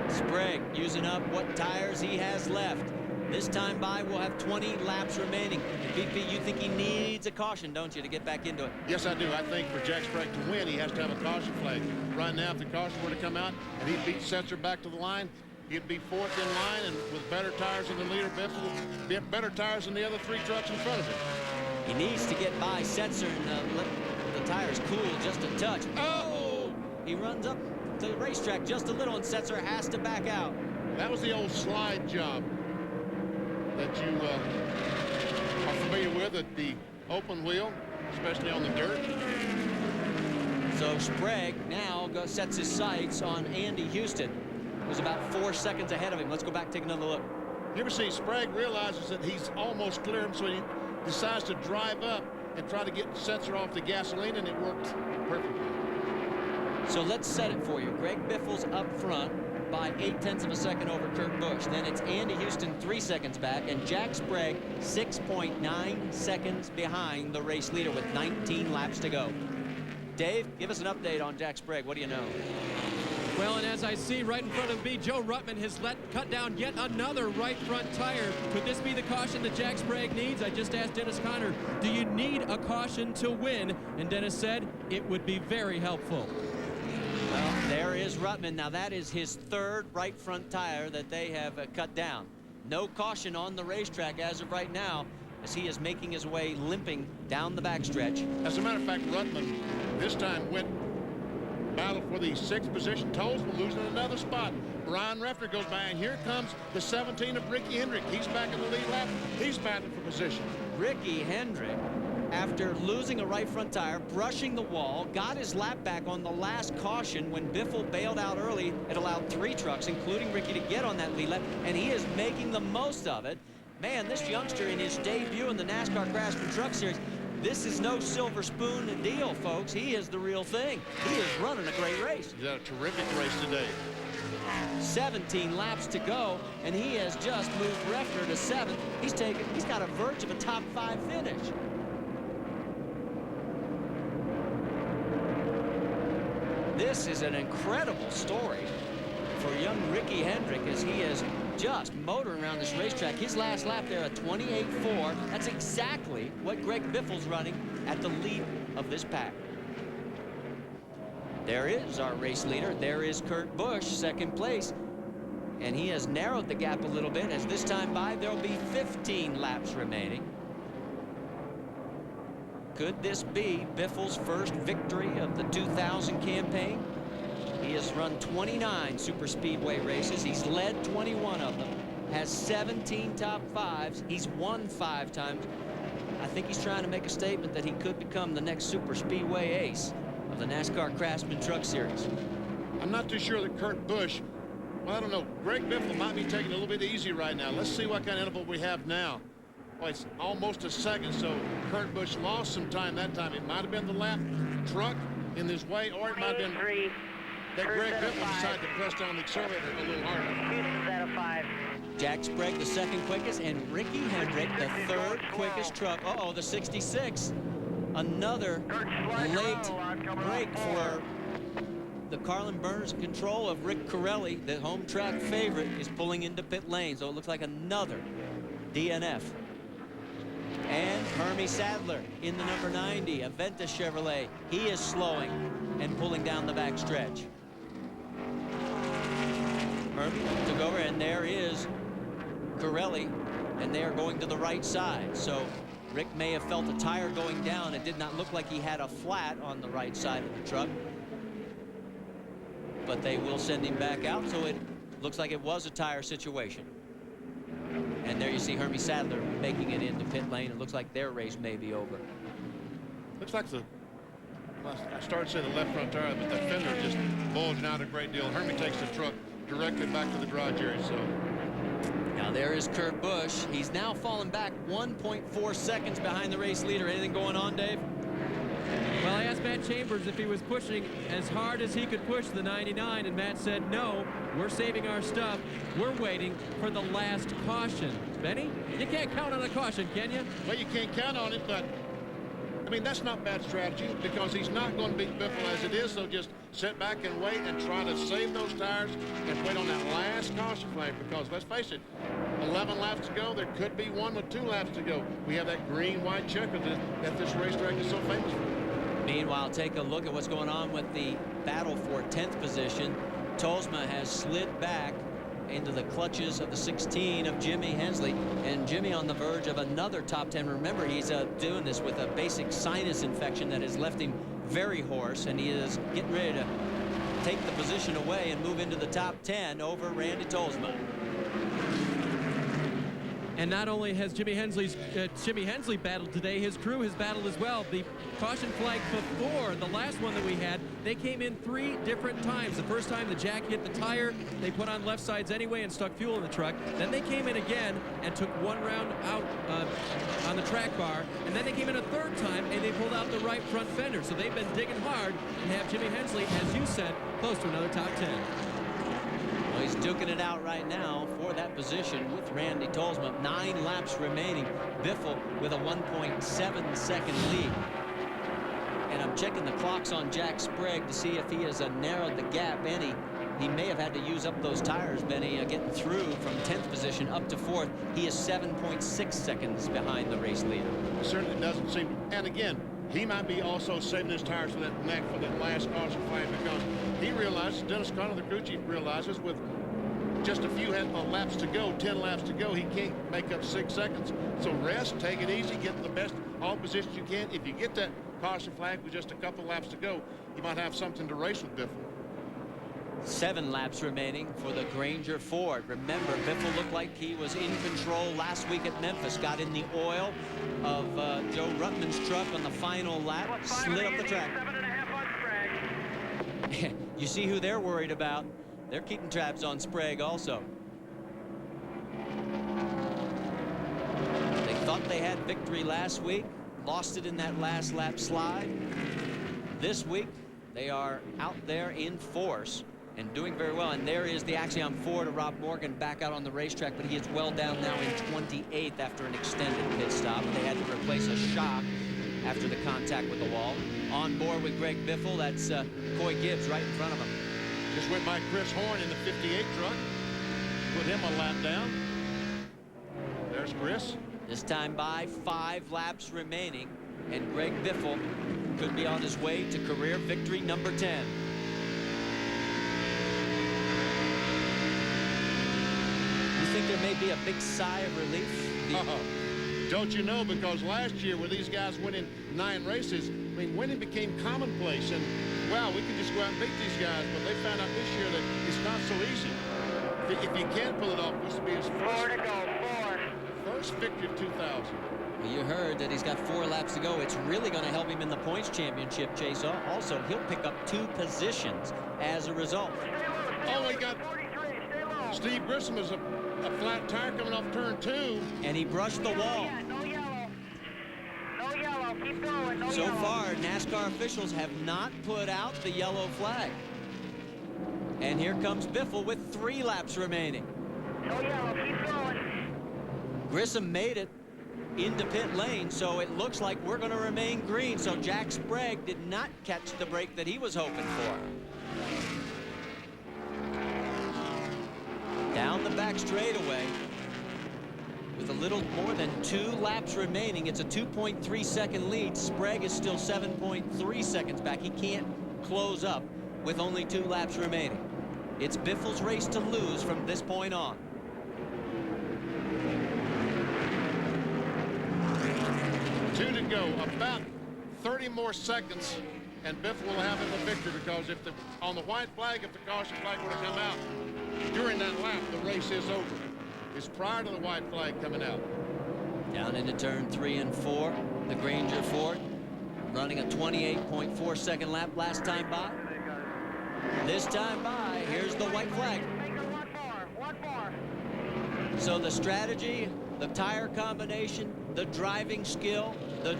Sprague using up what tires he has left. This time by, we'll have 20 laps remaining. And BP, you think he needs a caution, don't you, to get back into it? Yes, I do. I think for Jack Sprague to win, he has to have a caution flag. Right now, if the caution were to come out and he beats Setzer back to the line, he'd be 4th in line, and with better tires than the leader, Biffle, better tires than the other 3 trucks in front of him. He needs to get by Setzer and let the tires cool just a touch. Oh! He runs up to the racetrack just a little, and Setzer has to back out. That was the old slide job that you are familiar with at the open wheel, especially on the dirt. So Sprague now sets his sights on Andy Houston, who's about 4 seconds ahead of him. Let's go back and take another look. You ever see Sprague realizes that he's almost clear him, so he decides to drive up and try to get Setzer off the gasoline, and it worked perfectly. So let's set it for you. Greg Biffle's up front by 0.8 of a second over Kurt Busch. Then it's Andy Houston 3 seconds back, and Jack Sprague 6.9 seconds behind the race leader with 19 laps to go. Dave, give us an update on Jack Sprague. What do you know? Well, and as I see right in front of me, Joe Ruttman has cut down yet another right front tire. Could this be the caution that Jack Sprague needs? I just asked Dennis Conner, do you need a caution to win? And Dennis said it would be very helpful. Well, there is Ruttman. Now, that is his 3rd right front tire that they have cut down. No caution on the racetrack as of right now, as he is making his way limping down the backstretch. As a matter of fact, Ruttman this time went battle for the 6th position. Tolesville losing another spot. Brian Refner goes by, and here comes the 17 of Ricky Hendrick. He's back in the lead lap. He's battling for position. Ricky Hendrick, after losing a right front tire, brushing the wall, got his lap back on the last caution when Biffle bailed out early. It allowed 3 trucks, including Ricky, to get on that lead lap, and he is making the most of it. Man, this youngster in his debut in the NASCAR Craftsman Truck Series, this is no silver spoon deal, folks. He is the real thing. He is running a great race. He's had a terrific race today. 17 laps to go, and he has just moved Refner to 7th. He's got a verge of a top 5 finish. This is an incredible story for young Ricky Hendrick, as he is just motoring around this racetrack. His last lap there at 28.4. That's exactly what Greg Biffle's running at the lead of this pack. There is our race leader. There is Kurt Busch, 2nd place. And he has narrowed the gap a little bit, as this time by there will be 15 laps remaining. Could this be Biffle's first victory of the 2000 campaign? He has run 29 super speedway races. He's led 21 of them, has 17 top 5s. He's won 5 times. I think he's trying to make a statement that he could become the next super speedway ace of the NASCAR Craftsman Truck Series. I'm not too sure that Kurt Busch, well, I don't know. Greg Biffle might be taking it a little bit easy right now. Let's see what kind of interval we have now. Well, it's almost a second, so Kurt Busch lost some time that time. It might have been the lap truck in his way, or it might have been that Greg Biffle decided to press down the accelerator a little harder. Houston's out of 5. Jack Sprague, the 2nd quickest, and Ricky Hendrick, the 3rd quickest truck. Uh-oh, the 66. Another late break for the Carlin Burns control of Rick Corelli. The home track favorite is pulling into pit lane, so it looks like another DNF. And Hermie Sadler in the number 90, Aventa Chevrolet. He is slowing and pulling down the back stretch. Hermie took over, and there is Corelli, and they are going to the right side. So Rick may have felt a tire going down. It did not look like he had a flat on the right side of the truck. but they will send him back out, so it looks like it was a tire situation. And there you see Hermie Sadler making it into pit lane. It looks like their race may be over. Looks like I started saying the left front tire, but that fender just bulging out a great deal. Hermie takes the truck directly back to the garage area. So now there is Kurt Busch. He's now fallen back 1.4 seconds behind the race leader. Anything going on, Dave? Well, I asked Matt Chambers if he was pushing as hard as he could push the 99, and Matt said, no, we're saving our stuff. We're waiting for the last caution. Benny, you can't count on a caution, can you? Well, you can't count on it, but I mean, that's not bad strategy because he's not going to beat Biffle as it is. So just sit back and wait and try to save those tires and wait on that last caution flag, because let's face it, 11 laps to go. There could be one with 2 laps to go. We have that green-white checker that this racetrack is so famous for. Meanwhile, take a look at what's going on with the battle for 10th position. Tolsma has slid back into the clutches of the 16 of Jimmy Hensley, and Jimmy on the verge of another top 10. Remember, he's doing this with a basic sinus infection that has left him very hoarse, and he is getting ready to take the position away and move into the top 10 over Randy Tolsma. And not only has Jimmy Hensley battled today, his crew has battled as well. The caution flag before the last one that we had, they came in 3 different times. The first time the jack hit the tire, they put on left sides anyway and stuck fuel in the truck. Then they came in again and took 1 round out on the track bar. And then they came in a 3rd time and they pulled out the right front fender. So they've been digging hard and have Jimmy Hensley, as you said, close to another top 10. Well, he's duking it out right now for that position with Randy Tolsma. 9 laps remaining. Biffle with a 1.7 second lead. And I'm checking the clocks on Jack Sprague to see if he has narrowed the gap any. He may have had to use up those tires, Benny, getting through from 10th position up to 4th. He is 7.6 seconds behind the race leader. It certainly doesn't seem. And again, he might be also saving his tires for that neck for that last caution flag, because he realizes, Dennis Conner, the crew chief, realizes with just a few laps to go, 10 laps to go, he can't make up 6 seconds. So rest, take it easy, get the best all positions you can. If you get that caution flag with just a couple laps to go, you might have something to race with Biffle. 7 laps remaining for the Granger Ford. Remember, Biffle looked like he was in control last week at Memphis. Got in the oil of Joe Ruttman's truck on the final lap. Slid up the track. 7.5 on Sprague. You see who they're worried about. They're keeping tabs on Sprague also. They thought they had victory last week. Lost it in that last lap slide. This week, they are out there in force and doing very well. And there is the Axiom Ford of Rob Morgan back out on the racetrack, but he is well down now in 28th after an extended pit stop. They had to replace a shock after the contact with the wall. On board with Greg Biffle, that's Coy Gibbs right in front of him. Just went by Chris Horn in the 58 truck. Put him a lap down. There's Chris. This time by 5 laps remaining, and Greg Biffle could be on his way to career victory number 10. You think there may be a big sigh of relief? Don't you know, because last year where these guys winning 9 races, I mean, winning became commonplace, and wow, we can just go out and beat these guys, but they found out this year that it's not so easy. If you can't pull it off, this will be his first victory of 2000. Well, you heard that he's got 4 laps to go. It's really going to help him in the points championship chase. Also, he'll pick up 2 positions as a result. Oh, he got Steve Grissom is a flat tire coming off turn 2. And he brushed the wall. No yellow. No yellow. Keep going. No so yellow. far, NASCAR officials have not put out the yellow flag. And here comes Biffle with 3 laps remaining. No yellow. Keep going. Grissom made it into pit lane, so it looks like we're going to remain green. So Jack Sprague did not catch the break that he was hoping for. Down the back straightaway with a little more than 2 laps remaining. It's a 2.3 second lead. Sprague is still 7.3 seconds back. He can't close up with only 2 laps remaining. It's Biffle's race to lose from this point on. Two to go, about 30 more seconds and Biffle will have him a victory, because if on the white flag, if the caution flag would have come out during that lap, the race is over. It's prior to the white flag coming out. Down into turn 3 and 4, the Granger Ford running a 28.4 second lap last time by. This time by, here's the white flag. So the strategy, the tire combination, the driving skill, the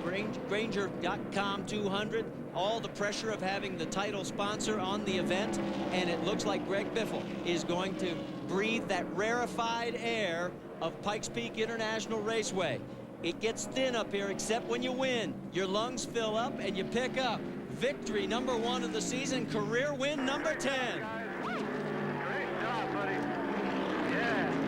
Granger.com 200, all the pressure of having the title sponsor on the event, and it looks like Greg Biffle is going to breathe that rarefied air of Pikes Peak International Raceway. It gets thin up here, except when you win. Your lungs fill up and you pick up. Victory number 1 of the season, career win number 10. Great job, buddy. Yeah.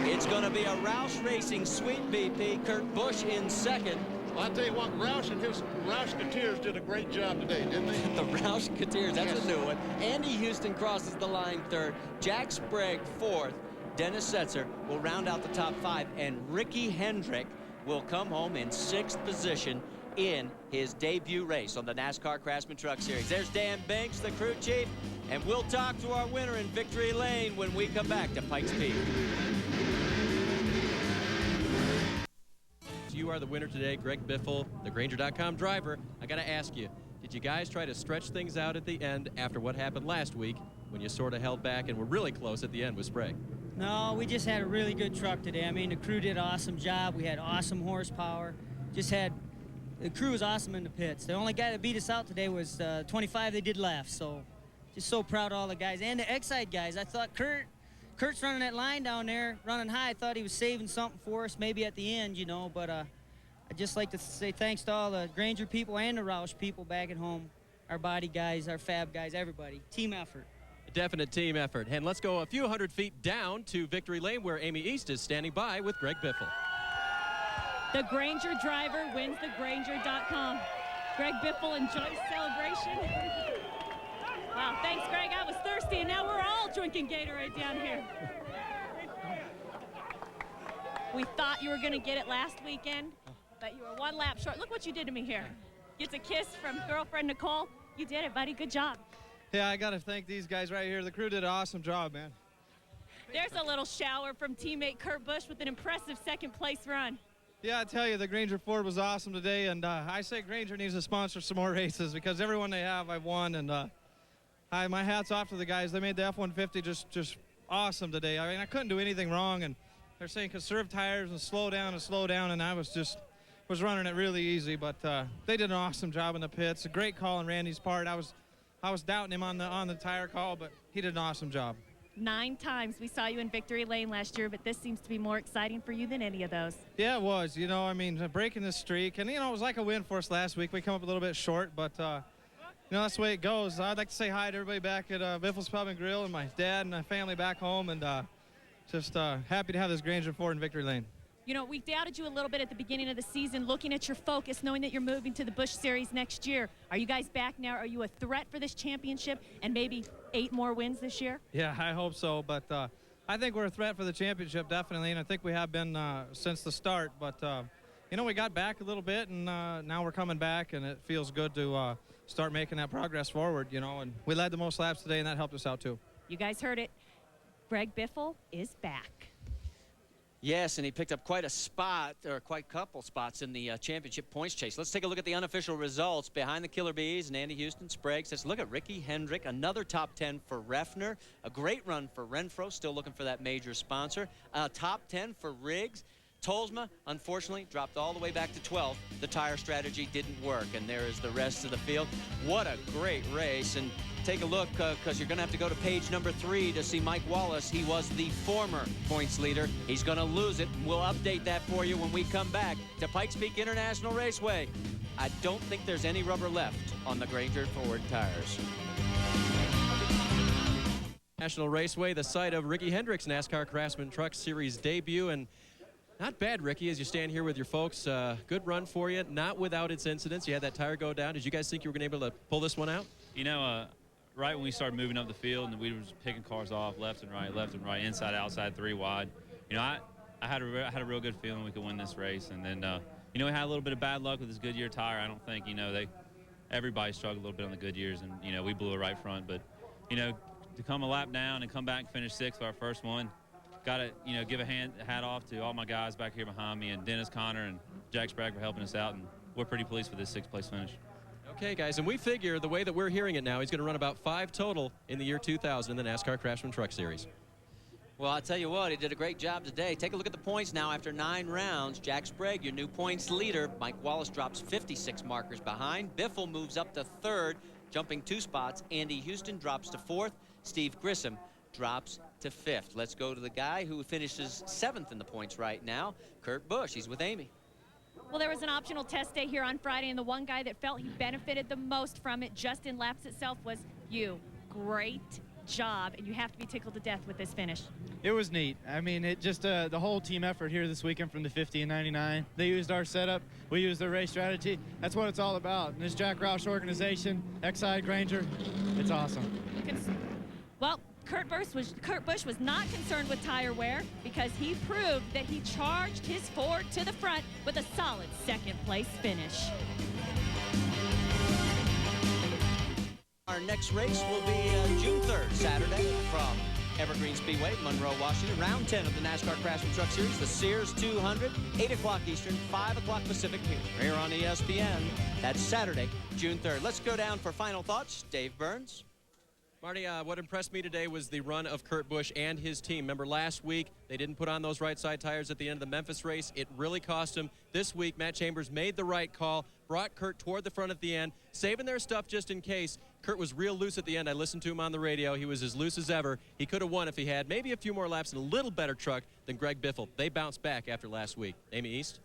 It's going to be a Roush Racing Sweet BP. Kurt Busch in second. Well, I tell you what, Roush and his Roushketeers did a great job today, didn't they? The Roushketeers, that's a new one. Andy Houston crosses the line third. Jack Sprague fourth. Dennis Setzer will round out the top 5, and Ricky Hendrick will come home in 6th position in his debut race on the NASCAR Craftsman Truck Series. There's Dan Banks, the crew chief, and we'll talk to our winner in Victory Lane when we come back to Pikes Peak. You are the winner today, Greg Biffle, the Granger.com driver. I got to ask you, did you guys try to stretch things out at the end after what happened last week when you sort of held back and were really close at the end with Sprague? No, we just had a really good truck today. I mean, the crew did an awesome job. We had awesome horsepower. The crew was awesome in the pits. The only guy that beat us out today was 25 they did left. So just so proud of all the guys. And the Exide guys. I thought Kurt's running that line down there, running high. I thought he was saving something for us, maybe at the end, you know. But I'd just like to say thanks to all the Granger people and the Roush people back at home, our body guys, our fab guys, everybody. Team effort. A definite team effort. And let's go a few hundred feet down to Victory Lane, where Amy East is standing by with Greg Biffle. The Granger driver wins the Granger.com. Greg Biffle enjoys celebration. Wow, thanks, Greg. I was thirsty, and now we're all drinking Gatorade down here. We thought you were going to get it last weekend, but you were 1 lap short. Look what you did to me here. Gets a kiss from girlfriend Nicole. You did it, buddy. Good job. Yeah, I got to thank these guys right here. The crew did an awesome job, man. There's a little shower from teammate Kurt Busch with an impressive second-place run. Yeah, I tell you, the Granger Ford was awesome today, and I say Granger needs to sponsor some more races, because everyone they have, I've won, and my hat's off to the guys. They made the F-150 just awesome today. I mean, I couldn't do anything wrong, and they're saying conserve tires and slow down, and I was running it really easy, but they did an awesome job in the pits. A great call on Randy's part. I was doubting him on the tire call, but he did an awesome job. 9 times we saw you in Victory Lane last year, but this seems to be more exciting for you than any of those. Yeah, it was. You know, I mean, breaking this streak, and, you know, it was like a win for us last week. We come up a little bit short, but, you know, that's the way it goes. I'd like to say hi to everybody back at Biffle's Pub and Grill, and my dad and my family back home, and just happy to have this Granger Ford in Victory Lane. You know, we doubted you a little bit at the beginning of the season, looking at your focus, knowing that you're moving to the Busch Series next year. Are you guys back now? Are you a threat for this championship and maybe 8 more wins this year? Yeah, I hope so, but I think we're a threat for the championship, definitely, and I think we have been since the start. But, you know, we got back a little bit, and now we're coming back, and it feels good to start making that progress forward, you know, and we led the most laps today, and that helped us out, too. You guys heard it. Greg Biffle is back. Yes, and he picked up quite a spot, or quite a couple spots in the championship points chase. Let's take a look at the unofficial results. Behind the Killer Bees and Andy Houston, Sprague says, look at Ricky Hendrick, another top 10 for Refner. A great run for Renfro, still looking for that major sponsor. Top 10 for Riggs. Tolsma, unfortunately, dropped all the way back to 12th. The tire strategy didn't work, and there is the rest of the field. What a great race, and take a look, because you're going to have to go to page number 3 to see Mike Wallace. He was the former points leader. He's going to lose it. We'll update that for you when we come back to Pikes Peak International Raceway. I don't think there's any rubber left on the Granger Ford tires. National Raceway, the site of Ricky Hendrick's NASCAR Craftsman Truck Series debut, and not bad, Ricky, as you stand here with your folks. Good run for you, not without its incidents. You had that tire go down. Did you guys think you were going to be able to pull this one out? You know, right when we started moving up the field and we were just picking cars off left and right, inside, outside, 3 wide, you know, I had a real good feeling we could win this race. And then, you you know, we had a little bit of bad luck with his Goodyear tire. I don't think, you know, everybody struggled a little bit on the Goodyears, and, you know, we blew it right front. But, you know, to come a lap down and come back and finish 6th for our first one, got to, you know, give a hat off to all my guys back here behind me, and Dennis, Connor, and Jack Sprague for helping us out, and we're pretty pleased with this 6th place finish. Okay, guys, and we figure the way that we're hearing it now, he's going to run about 5 total in the year 2000 in the NASCAR Craftsman Truck Series. Well, I'll tell you what, he did a great job today. Take a look at the points now after 9 rounds. Jack Sprague, your new points leader. Mike Wallace drops 56 markers behind. Biffle moves up to 3rd, jumping 2 spots. Andy Houston drops to 4th. Steve Grissom drops to 5th. Let's go to the guy who finishes 7th in the points right now, Kurt Busch. He's with Amy. Well, there was an optional test day here on Friday, and the one guy that felt he benefited the most from it just in laps itself was you. Great job, and you have to be tickled to death with this finish. It was neat. I mean, it just the whole team effort here this weekend from the 50 and 99. They used our setup. We used their race strategy. That's what it's all about. And this Jack Roush organization, XI Granger, it's awesome. Well, Kurt Busch was not concerned with tire wear because he proved that he charged his Ford to the front with a solid 2nd place finish. Our next race will be June 3rd, Saturday, from Evergreen Speedway, Monroe, Washington. Round 10 of the NASCAR Craftsman Truck Series, the Sears 200, 8 o'clock Eastern, 5 o'clock Pacific, here on ESPN. That's Saturday, June 3rd. Let's go down for final thoughts. Dave Burns. Marty, what impressed me today was the run of Kurt Busch and his team. Remember last week, they didn't put on those right side tires at the end of the Memphis race. It really cost him. This week, Matt Chambers made the right call, brought Kurt toward the front at the end, saving their stuff just in case. Kurt was real loose at the end. I listened to him on the radio. He was as loose as ever. He could have won if he had maybe a few more laps in a little better truck than Greg Biffle. They bounced back after last week. Amy East?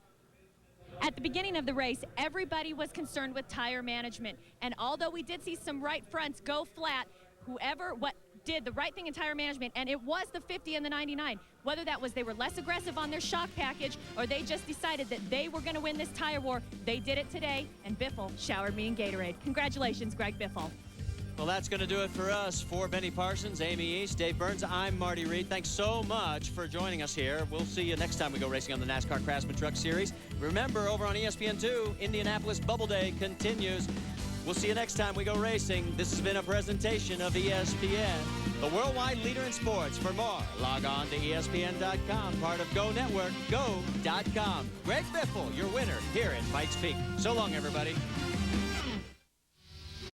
At the beginning of the race, everybody was concerned with tire management. And although we did see some right fronts go flat, whoever did the right thing in tire management, and it was the 50 and the 99, whether that was they were less aggressive on their shock package or they just decided that they were going to win this tire war, they did it today, and Biffle showered me in Gatorade. Congratulations, Greg Biffle. Well, that's going to do it for us. For Benny Parsons, Amy East, Dave Burns, I'm Marty Reed. Thanks so much for joining us here. We'll see you next time we go racing on the NASCAR Craftsman Truck Series. Remember, over on ESPN2, Indianapolis Bubble Day continues. We'll see you next time we go racing. This has been a presentation of ESPN, the worldwide leader in sports. For more, log on to ESPN.com, part of Go Network, go.com. Greg Biffle, your winner here at Pikes Peak. So long, everybody.